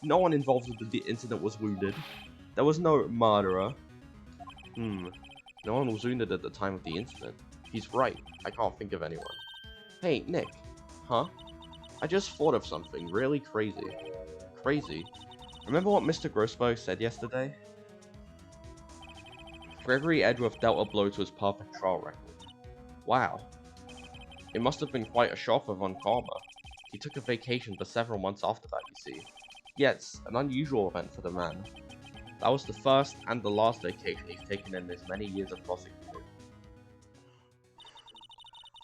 Speaker 1: No one involved with the incident was wounded. There was no murderer. No one was wounded at the time of the incident. He's right. I can't think of anyone. Hey, Nick. Huh? I just thought of something really crazy. Crazy? Remember what Mr. Grossberg said yesterday? Gregory Edgeworth dealt a blow to his perfect trial record. Wow. It must have been quite a shock for Von Karma. He took a vacation for several months after that, you see. Yes, an unusual event for the man. That was the first and the last vacation he's taken in his many years of prosecuting.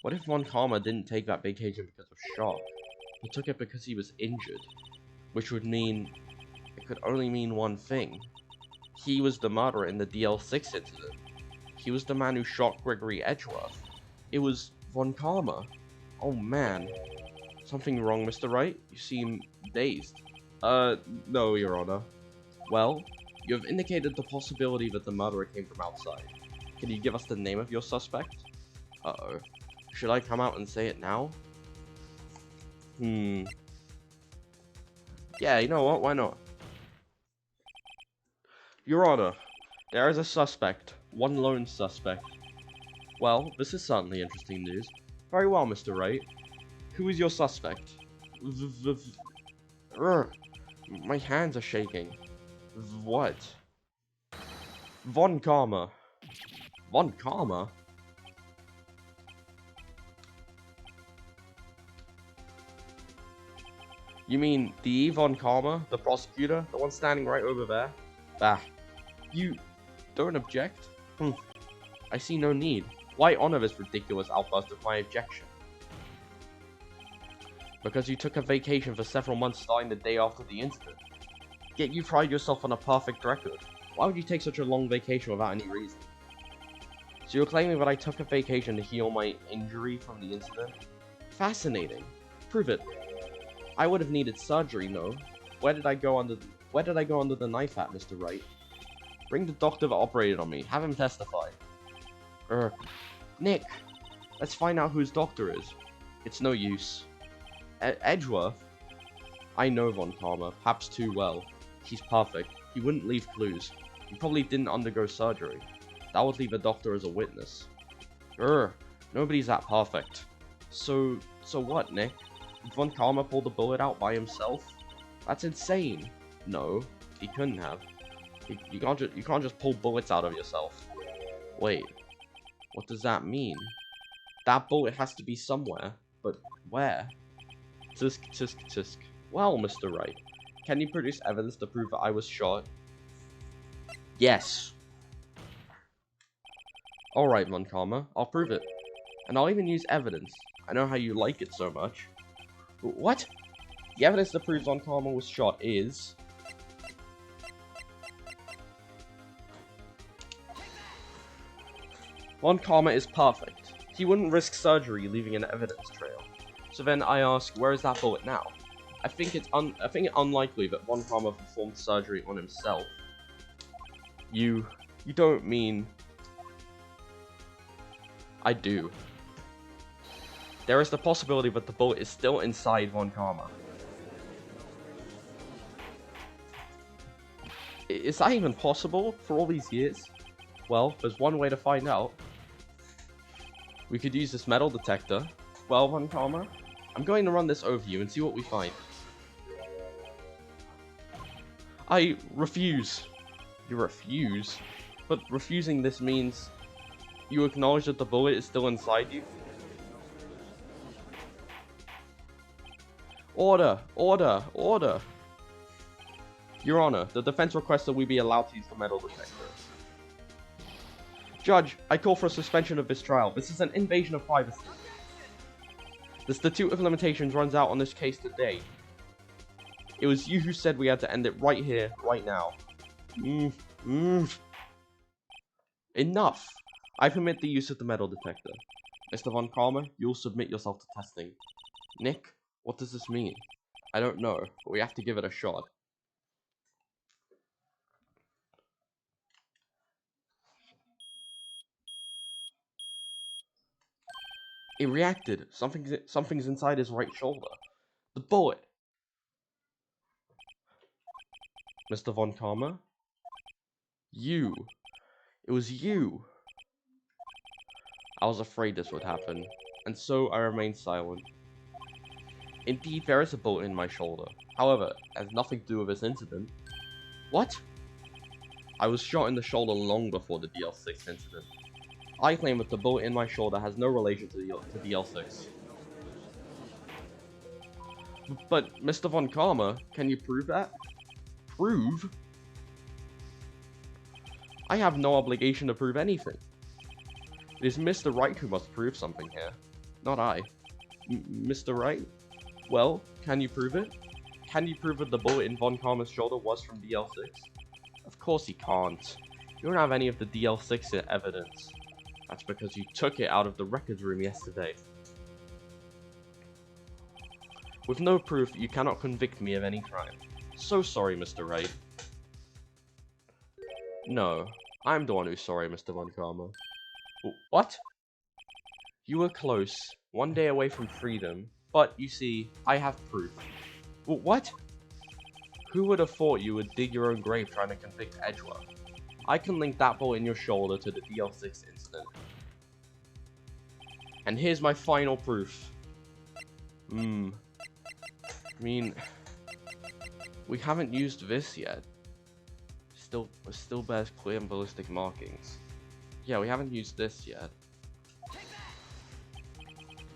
Speaker 1: What if Von Karma didn't take that vacation because of shock? He took it because he was injured. Which would mean... it could only mean one thing. He was the murderer in the DL6 incident. He was the man who shot Gregory Edgeworth. It was Von Karma. Oh man. Something wrong, Mr. Wright? You seem dazed. No, Your Honor. Well, you have indicated the possibility that the murderer came from outside. Can you give us the name of your suspect? Uh-oh. Should I come out and say it now? Yeah, you know what? Why not? Your Honor, there is a suspect. One lone suspect. Well, this is certainly interesting news. Very well, Mr. Wright. Who is your suspect? My hands are shaking. What? Von Karma. Von Karma? You mean the Von Karma, the prosecutor, the one standing right over there? Bah. You don't object? I see no need. Why honor this ridiculous outburst of my objection? Because you took a vacation for several months starting the day after the incident. Yet you pride yourself on a perfect record. Why would you take such a long vacation without any reason? So you're claiming that I took a vacation to heal my injury from the incident? Fascinating. Prove it. I would have needed surgery, no? Where did I go under the knife at, Mr. Wright? Bring the doctor that operated on me. Have him testify. Nick, let's find out whose doctor is. It's no use. Edgeworth? I know Von Karma, perhaps too well. He's perfect. He wouldn't leave clues. He probably didn't undergo surgery. That would leave a doctor as a witness. Nobody's that perfect. So what, Nick? Did Von Karma pull the bullet out by himself? That's insane. No, he couldn't have. You can't just pull bullets out of yourself. Wait, what does that mean? That bullet has to be somewhere, but where? Tisk, tisk, tisk. Well, Mr. Wright, can you produce evidence to prove that I was shot? Yes. Alright, Von Karma, I'll prove it. And I'll even use evidence. I know how you like it so much. What? The evidence that proves Von Karma was shot is... Von Karma is perfect. He wouldn't risk surgery leaving an evidence trail. So then I ask, where is that bullet now? I think it unlikely that Von Karma performed surgery on himself. You don't mean... I do. There is the possibility that the bullet is still inside Von Karma. Is that even possible for all these years? Well, there's one way to find out. We could use this metal detector. Well, Von Karma, I'm going to run this over you and see what we find. I refuse. You refuse? But refusing this means you acknowledge that the bullet is still inside you? Order! Order! Order! Your Honor, the defense requests that we be allowed to use the metal detector. Judge, I call for a suspension of this trial. This is an invasion of privacy. The statute of limitations runs out on this case today. It was you who said we had to end it right here, right now. Enough! I permit the use of the metal detector. Mr. Von Karma, you'll submit yourself to testing. Nick, what does this mean? I don't know, but we have to give it a shot. It reacted. Something's inside his right shoulder. The bullet. Mr. Von Karma? You. It was you. I was afraid this would happen, and so I remained silent. Indeed, there is a bullet in my shoulder. However, it has nothing to do with this incident. What? I was shot in the shoulder long before the DL6 incident. I claim that the bullet in my shoulder has no relation to DL6. But, Mr. Von Karma, can you prove that? Prove? I have no obligation to prove anything. It is Mr. Wright who must prove something here, not I. Mr. Wright? Well, can you prove it? Can you prove that the bullet in Von Karma's shoulder was from DL6? Of course he can't. You don't have any of the DL6 evidence. That's because you took it out of the records room yesterday. With no proof, you cannot convict me of any crime. So sorry, Mr. Wright. No, I'm the one who's sorry, Mr. Von Karma. What? You were close, one day away from freedom, but you see, I have proof. What? Who would have thought you would dig your own grave trying to convict Edgeworth? I can link that bullet in your shoulder to the DL6 incident. And here's my final proof. I mean, we haven't used this yet. Still bears clear and ballistic markings. Yeah, we haven't used this yet.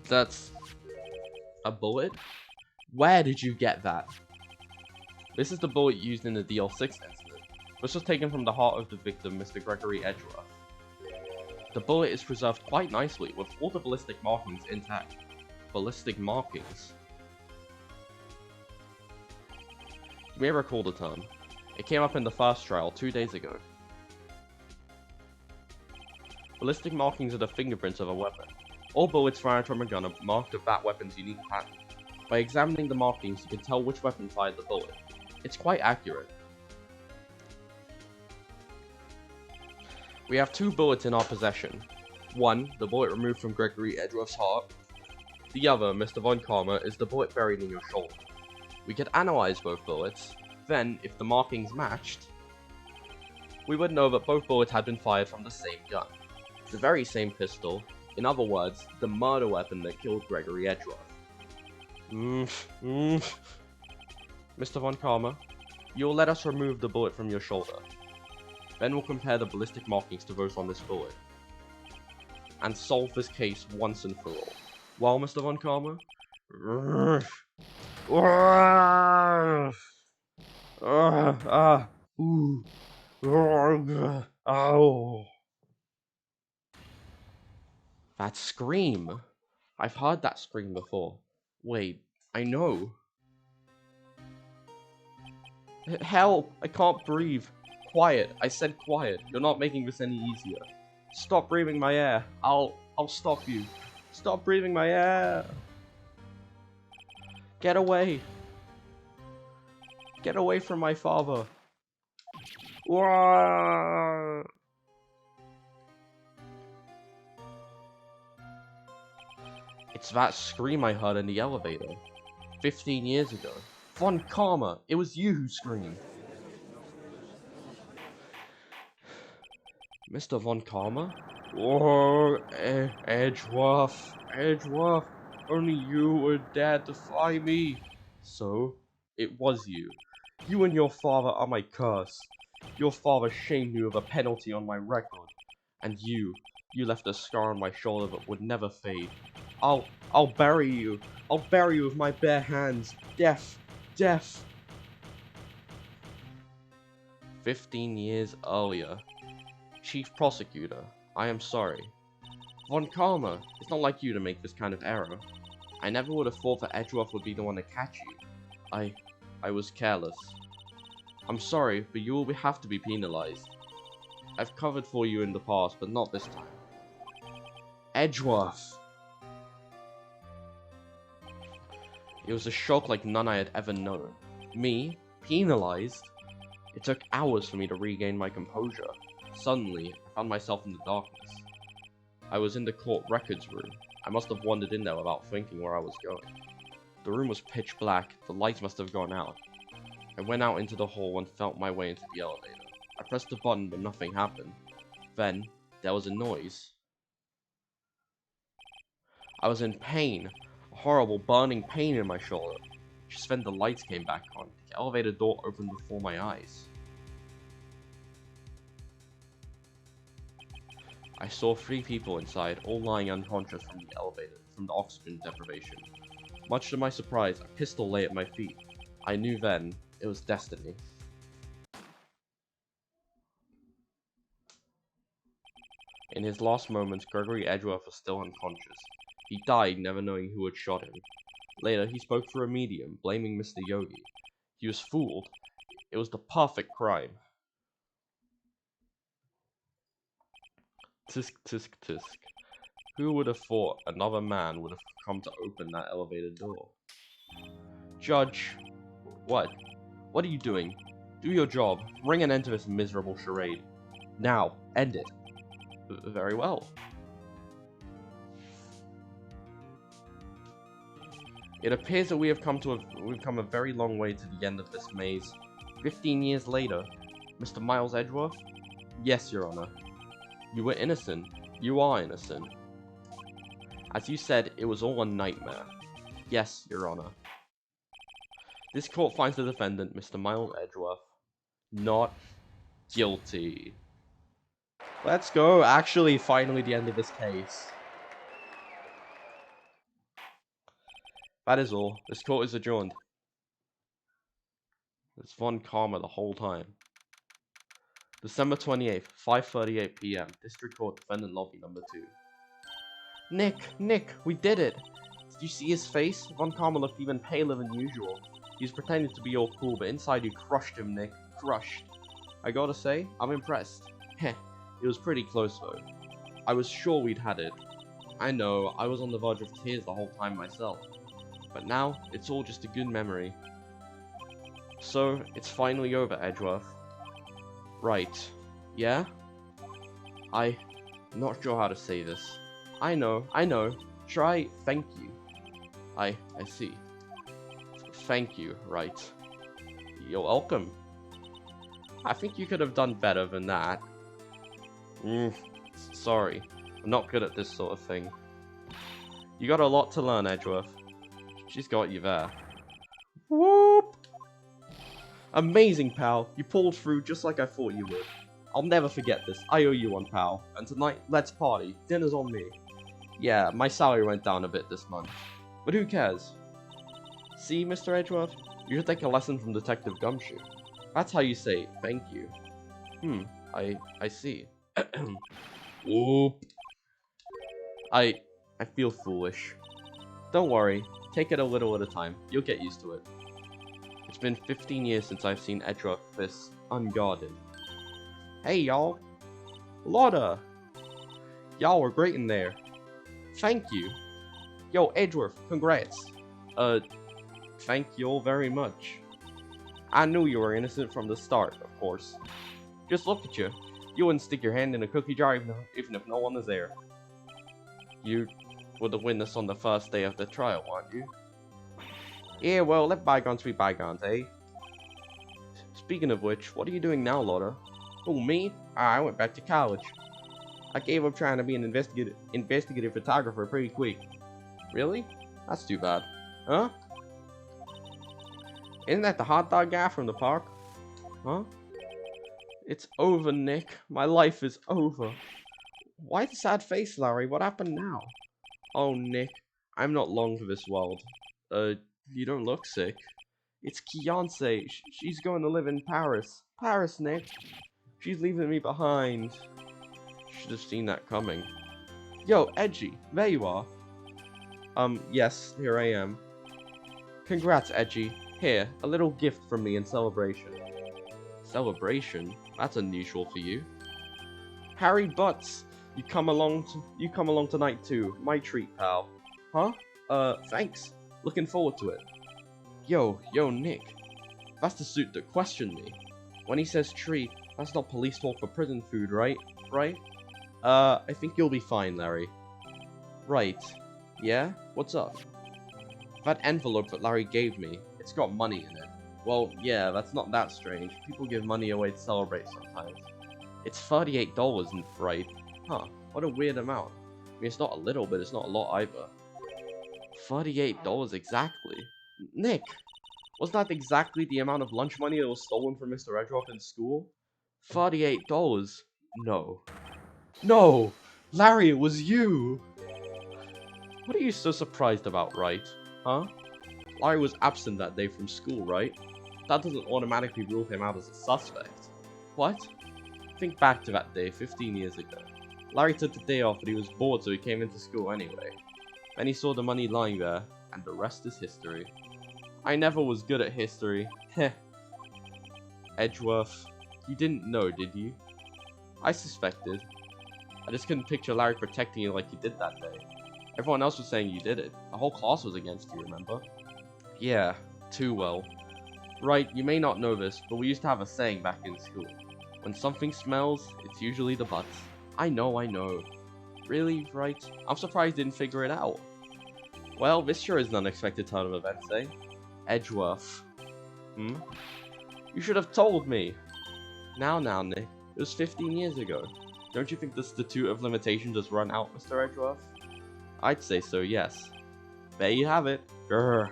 Speaker 1: That's a bullet? Where did you get that? This is the bullet used in the DL6 incident. This was taken from the heart of the victim, Mr. Gregory Edgeworth. The bullet is preserved quite nicely, with all the ballistic markings intact. Ballistic markings? You may recall the term. It came up in the first trial 2 days ago. Ballistic markings are the fingerprints of a weapon. All bullets fired from a gun are marked with that weapon's unique pattern. By examining the markings, you can tell which weapon fired the bullet. It's quite accurate. We have 2 bullets in our possession. One, the bullet removed from Gregory Edgeworth's heart. The other, Mr. Von Karma, is the bullet buried in your shoulder. We could analyze both bullets. Then, if the markings matched, we would know that both bullets had been fired from the same gun. The very same pistol. In other words, the murder weapon that killed Gregory Edgeworth. Mr. Von Karma, you'll let us remove the bullet from your shoulder. Then we'll compare the ballistic markings to those on this bullet. And solve this case once and for all. Well, Mr. Von Karma? That scream! I've heard that scream before. Wait, I know. Help! I can't breathe. Quiet. I said quiet. You're not making this any easier. Stop breathing my air. I'll stop you. Stop breathing my air. Get away. Get away from my father. Whoa. It's that scream I heard in the elevator. 15 years ago. Von Karma, it was you who screamed. Mr. Von Karma? Oh, Edgeworth, Edgeworth, only you would dare defy me. So, it was you. You and your father are my curse. Your father shamed me with a penalty on my record. And you left a scar on my shoulder that would never fade. I'll bury you. I'll bury you with my bare hands. Death. Death. 15 years earlier. Chief Prosecutor, I am sorry. Von Karma, it's not like you to make this kind of error. I never would have thought that Edgeworth would be the one to catch you. I was careless. I'm sorry, but you will have to be penalized. I've covered for you in the past, but not this time. Edgeworth! It was a shock like none I had ever known. Me? Penalized? It took hours for me to regain my composure. Suddenly, I found myself in the darkness. I was in the court records room. I must have wandered in there without thinking where I was going. The room was pitch black. The lights must have gone out. I went out into the hall and felt my way into the elevator. I pressed the button, but nothing happened. Then, there was a noise. I was in pain. A horrible burning pain in my shoulder. Just then the lights came back on. The elevator door opened before my eyes. I saw 3 people inside, all lying unconscious from the elevator, from the oxygen deprivation. Much to my surprise, a pistol lay at my feet. I knew then, it was destiny. In his last moments, Gregory Edgeworth was still unconscious. He died never knowing who had shot him. Later, he spoke through a medium, blaming Mr. Yogi. He was fooled. It was the perfect crime. Tisk, tisk, tisk. Who would have thought another man would have come to open that elevator door? Judge. What? What are you doing? Do your job. Bring an end to this miserable charade. Now, end it. Very well. It appears that we've come a very long way to the end of this maze. 15 years later, Mr. Miles Edgeworth? Yes, Your Honor. You were innocent. You are innocent. As you said, it was all a nightmare. Yes, Your Honor. This court finds the defendant, Mr. Miles Edgeworth, not guilty. Let's go. Actually, finally the end of this case. That is all. This court is adjourned. It's Von Karma the whole time. December 28th, 5:38 PM. District Court, Defendant Lobby number 2. Nick, we did it! Did you see his face? Von Karma looked even paler than usual. He was pretending to be all cool, but inside you crushed him, Nick. Crushed. I gotta say, I'm impressed. Heh, it was pretty close though. I was sure we'd had it. I know, I was on the verge of tears the whole time myself. But now, it's all just a good memory. So, it's finally over, Edgeworth. Right. Yeah? I'm not sure how to say this. I know. Try thank you. I see. Thank you, Wright. You're welcome. I think you could have done better than that. Sorry. I'm not good at this sort of thing. You got a lot to learn, Edgeworth. She's got you there. Whoop! Amazing, pal. You pulled through just like I thought you would. I'll never forget this. I owe you one, pal. And tonight, let's party. Dinner's on me. Yeah, my salary went down a bit this month. But who cares? See, Mr. Edgeworth? You should take a lesson from Detective Gumshoe. That's how you say thank you. I see. Whoop. I feel foolish. Don't worry. Take it a little at a time. You'll get used to it. It's been 15 years since I've seen Edgeworth this unguarded. Hey, y'all. Lotta. Y'all were great in there. Thank you. Yo, Edgeworth, congrats. Thank you all very much. I knew you were innocent from the start, of course. Just look at you. You wouldn't stick your hand in a cookie jar even if no one is there. You were the witness on the first day of the trial, weren't you? Yeah, well, let bygones be bygones, eh? Speaking of which, what are you doing now, Lotta? Oh, me? I went back to college. I gave up trying to be an investigative photographer pretty quick. Really? That's too bad. Huh? Isn't that the hot dog guy from the park? Huh? It's over, Nick. My life is over. Why the sad face, Larry? What happened now? Oh, Nick. I'm not long for this world. You don't look sick. It's Beyonce. She's going to live in Paris. Paris, Nick. She's leaving me behind. Should have seen that coming. Yo, Edgy, there you are. Yes, here I am. Congrats, Edgy. Here, a little gift from me in celebration. Celebration? That's unusual for you. Harry Butts, you come along tonight too. My treat, pal. Huh? Thanks. Looking forward to it. Yo, Nick. That's the suit that questioned me. When he says treat, that's not police talk for prison food, right? Right? I think you'll be fine, Larry. Right. Yeah? What's up? That envelope that Larry gave me, it's got money in it. Well, yeah, that's not that strange. People give money away to celebrate sometimes. It's $38, right? Huh, what a weird amount. I mean, it's not a little, but it's not a lot either. $38 exactly? Nick! Wasn't that exactly the amount of lunch money that was stolen from Mr. Edgeworth in school? $38? No. No! Larry, it was you! What are you so surprised about, Wright? Huh? Larry was absent that day from school, right? That doesn't automatically rule him out as a suspect. What? Think back to that day, 15 years ago. Larry took the day off, but he was bored, so he came into school anyway. Then he saw the money lying there, and the rest is history. I never was good at history. Heh. Edgeworth, you didn't know, did you? I suspected. I just couldn't picture Larry protecting you like you did that day. Everyone else was saying you did it. The whole class was against you, remember? Yeah, too well. Right, you may not know this, but we used to have a saying back in school. When something smells, it's usually the butts. I know. Really, Wright? I'm surprised you didn't figure it out. Well, this sure is an unexpected turn of events, eh? Edgeworth. You should have told me. Now, Nick. It was 15 years ago. Don't you think the statute of limitation just run out, Mr. Edgeworth? I'd say so, yes. There you have it. Grr.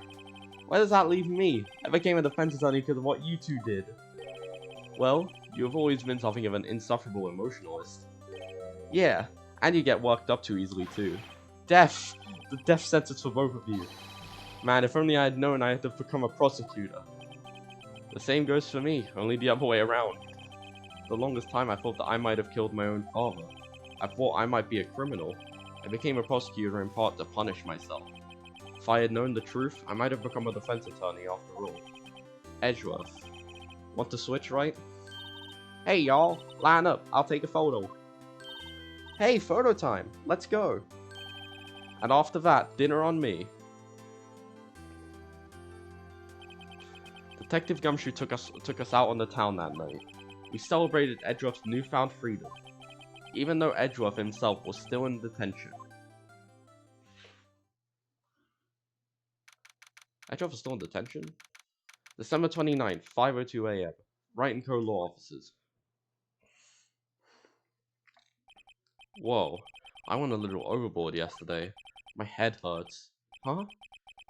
Speaker 1: Where does that leave me? I became a defense attorney because of what you two did. Well, you have always been something of an insufferable emotionalist. Yeah, and you get worked up too easily too. Death! The death sentence for both of you. Man, if only I had known I had to become a prosecutor. The same goes for me, only the other way around. For the longest time I thought that I might have killed my own father. I thought I might be a criminal. I became a prosecutor in part to punish myself. If I had known the truth, I might have become a defense attorney after all. Edgeworth. Want to switch, right? Hey y'all, line up, I'll take a photo. Hey, photo time, let's go. And after that, dinner on me. Detective Gumshoe took us out on the town that night. We celebrated Edgeworth's newfound freedom, even though Edgeworth himself was still in detention. Edgeworth is still in detention? December 29th, 5:02 AM. Wright & Co. Law Offices. Whoa, I went a little overboard yesterday. My head hurts. Huh?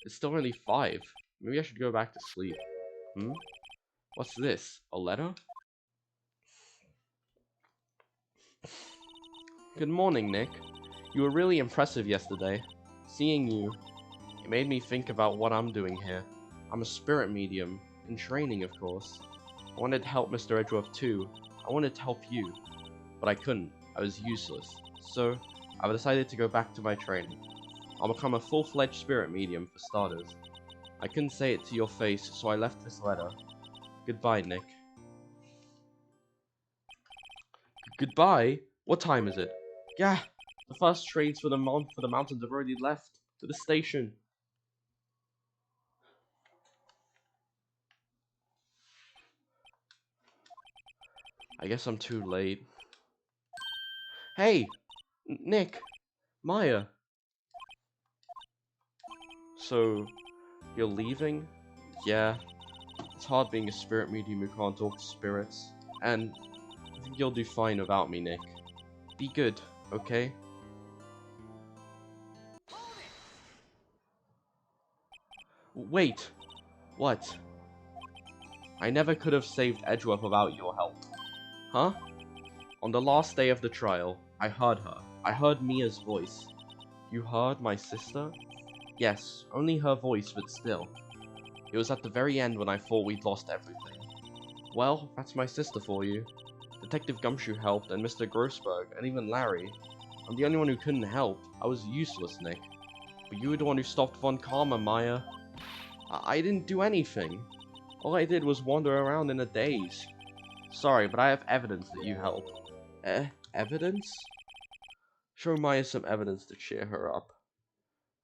Speaker 1: It's still only 5. Maybe I should go back to sleep. What's this? A letter? Good morning, Nick. You were really impressive yesterday. Seeing you, it made me think about what I'm doing here. I'm a spirit medium, in training of course. I wanted to help Mr. Edgeworth too. I wanted to help you, but I couldn't. I was useless. So, I decided to go back to my training. I'll become a full-fledged spirit medium for starters. I couldn't say it to your face, so I left this letter. Goodbye, Nick. Goodbye? What time is it? Gah! The first trains for the mountains have already left. To the station. I guess I'm too late. Hey! Nick! Maya! So, you're leaving? Yeah. It's hard being a spirit medium who can't talk to spirits. And I think you'll do fine without me, Nick. Be good, okay? Wait! What? I never could have saved Edgeworth without your help. Huh? On the last day of the trial, I heard her. I heard Mia's voice. You heard my sister? Yes, only her voice, but still. It was at the very end when I thought we'd lost everything. Well, that's my sister for you. Detective Gumshoe helped, and Mr. Grossberg, and even Larry. I'm the only one who couldn't help. I was useless, Nick. But you were the one who stopped Von Karma, Maya. I didn't do anything. All I did was wander around in a daze. Sorry, but I have evidence that you helped. Evidence? Show Maya some evidence to cheer her up.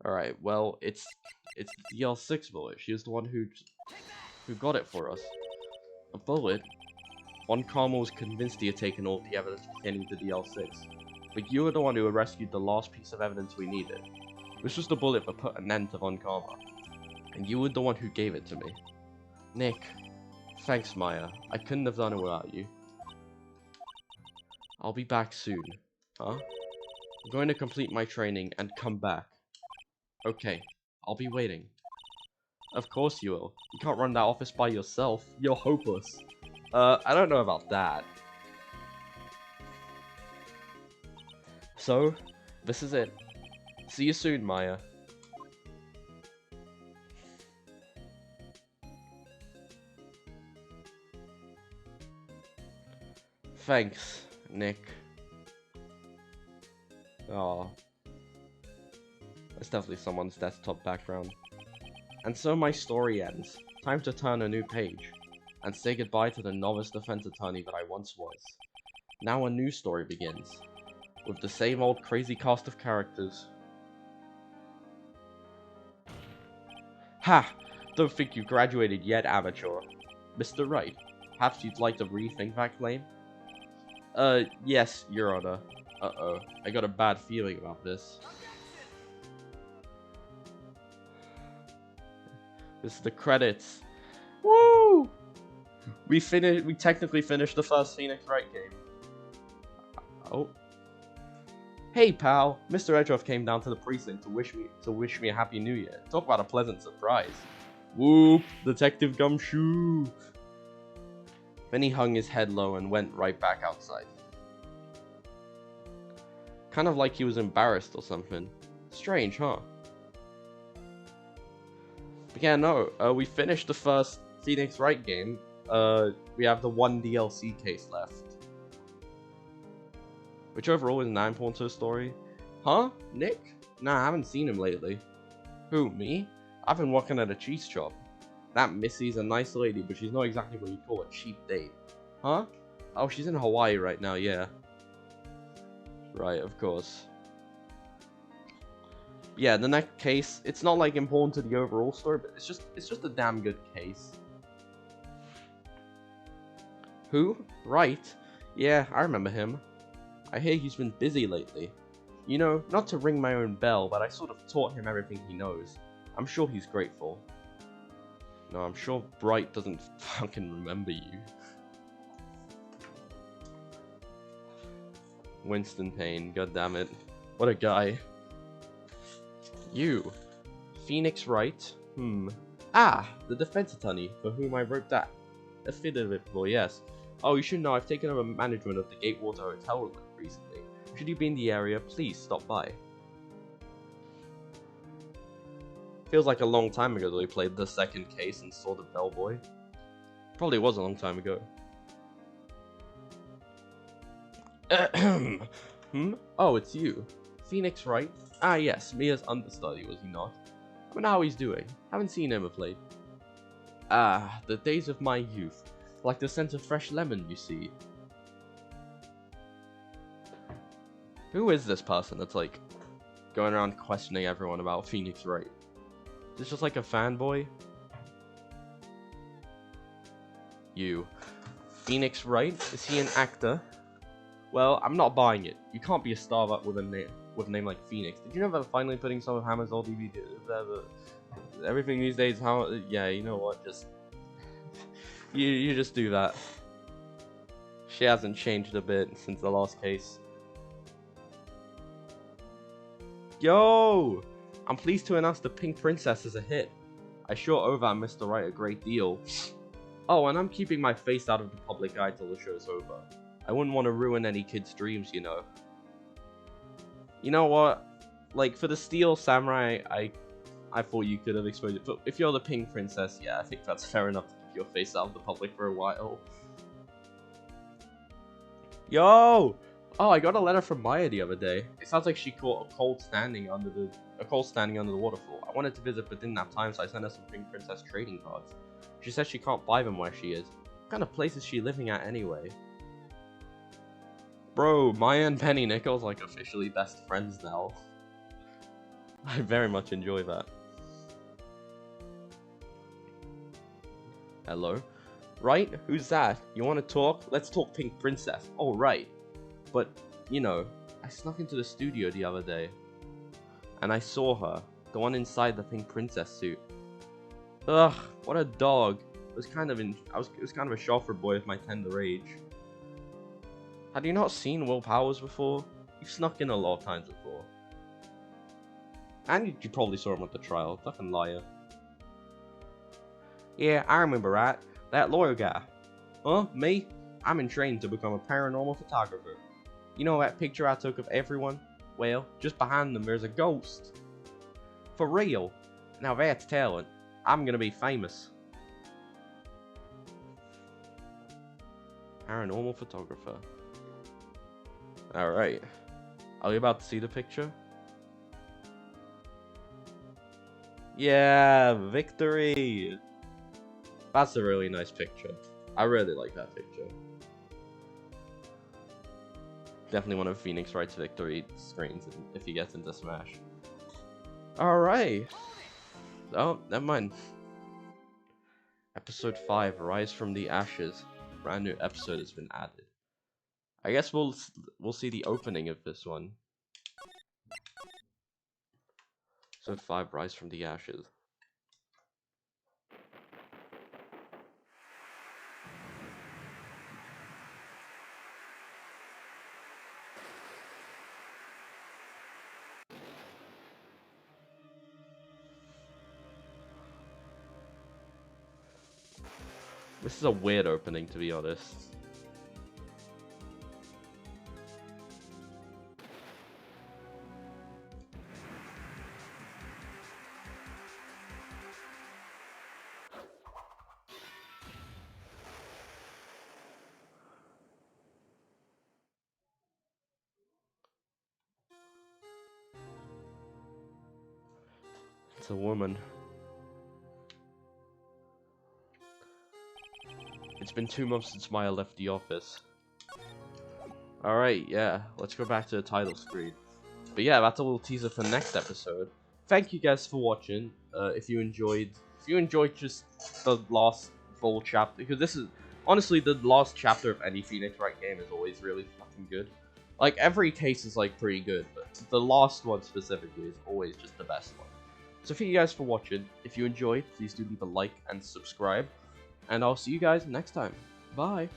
Speaker 1: Alright, well, it's the DL6 bullet. She was the one who got it for us. A bullet? Von Karma was convinced he had taken all the evidence pertaining to DL6. But you were the one who had rescued the last piece of evidence we needed. This was the bullet that put an end to Von Karma. And you were the one who gave it to me. Nick. Thanks, Maya. I couldn't have done it without you. I'll be back soon. Huh? I'm going to complete my training and come back. Okay. I'll be waiting. Of course you will. You can't run that office by yourself. You're hopeless. I don't know about that. So, this is it. See you soon, Maya. Thanks, Nick. Aw. That's definitely someone's desktop background. And so my story ends. Time to turn a new page. And say goodbye to the novice defense attorney that I once was. Now a new story begins. With the same old crazy cast of characters. Ha! Don't think you've graduated yet, amateur. Mr. Wright, perhaps you'd like to rethink that claim? Yes, Your Honor. Uh-oh, I got a bad feeling about this. This is the credits. Woo! We technically finished the first Phoenix Wright game. Oh. Hey pal, Mr. Edgeworth came down to the precinct to wish me a happy new year. Talk about a pleasant surprise. Whoop, Detective Gumshoe. Then he hung his head low and went right back outside. Kind of like he was embarrassed or something. Strange, huh? But yeah, no, we finished the first Phoenix Wright game. We have the one DLC case left. Which overall is 9 points to the story. Huh? Nick? Nah, I haven't seen him lately. Who, me? I've been working at a cheese shop. That Missy's a nice lady, but she's not exactly what you call a cheap date. Huh? Oh, she's in Hawaii right now, yeah. Right, of course. Yeah, the next case, it's not like important to the overall story, but it's just a damn good case. Who? Wright? Yeah, I remember him. I hear he's been busy lately. You know, not to ring my own bell, but I sort of taught him everything he knows. I'm sure he's grateful. No, I'm sure Wright doesn't fucking remember you. Winston Payne, goddammit. What a guy. You. Phoenix Wright? Ah, the defense attorney for whom I wrote that affidavit for, yes. Oh, you should know I've taken over management of the Gatewater Hotel recently. Should you be in the area, please stop by. Feels like a long time ago that we played the second case and saw the bellboy. Probably was a long time ago. Oh, it's you. Phoenix Wright? Ah yes, Mia's understudy, was he not? I wonder how he's doing. Haven't seen him of late. Ah, the days of my youth. Like the scent of fresh lemon, you see. Who is this person that's like going around questioning everyone about Phoenix Wright? Is this just like a fanboy? You. Phoenix Wright? Is he an actor? Well, I'm not buying it. You can't be a star with a name like Phoenix. Did you know they're finally putting some of Hammer's old DVD? Everything these days, yeah, you know what? Just you just do that. She hasn't changed a bit since the last case. Yo! I'm pleased to announce the Pink Princess is a hit. I sure owe that Mr. Wright a great deal. Oh, and I'm keeping my face out of the public eye till the show's over. I wouldn't want to ruin any kid's dreams, you know. You know what? Like, for the Steel Samurai, I thought you could have exposed it. But if you're the pink princess, yeah, I think that's fair enough to keep your face out of the public for a while. Yo! Oh, I got a letter from Maya the other day. It sounds like she caught a cold standing under the waterfall. I wanted to visit but didn't have time, so I sent her some pink princess trading cards. She says she can't buy them where she is. What kind of place is she living at anyway? Bro, Maya and Penny Nichols like officially best friends now. I very much enjoy that. Hello? Right? Who's that? You want to talk? Let's talk Pink Princess. Oh, right. But, you know, I snuck into the studio the other day. And I saw her. The one inside the Pink Princess suit. Ugh, what a dog. It was kind of a shock for a boy of my tender age. Had you not seen Will Powers before? You've snuck in a lot of times before. And you probably saw him at the trial. Fucking liar. Yeah, I remember that. That lawyer guy. Huh? Me? I'm in training to become a paranormal photographer. You know that picture I took of everyone? Well, just behind them there's a ghost. For real. Now that's talent. I'm gonna be famous. Paranormal photographer. Alright. Are you about to see the picture? Yeah, victory! That's a really nice picture. I really like that picture. Definitely one of Phoenix Wright's victory screens if he gets into Smash. Alright. Oh, never mind. Episode 5, Rise from the Ashes. Brand new episode has been added. I guess we'll see the opening of this one. Episode 5, Rise from the Ashes. This is a weird opening, to be honest. It's a woman. It's been 2 months since Maya left the office. Alright, yeah, let's go back to the title screen. But yeah, that's a little teaser for next episode. Thank you guys for watching. If you enjoyed just the last full chapter, because this is honestly the last chapter of any Phoenix Wright game is always really fucking good. Like every case is like pretty good, but the last one specifically is always just the best one. So thank you guys for watching. If you enjoyed, please do leave a like and subscribe. And I'll see you guys next time. Bye.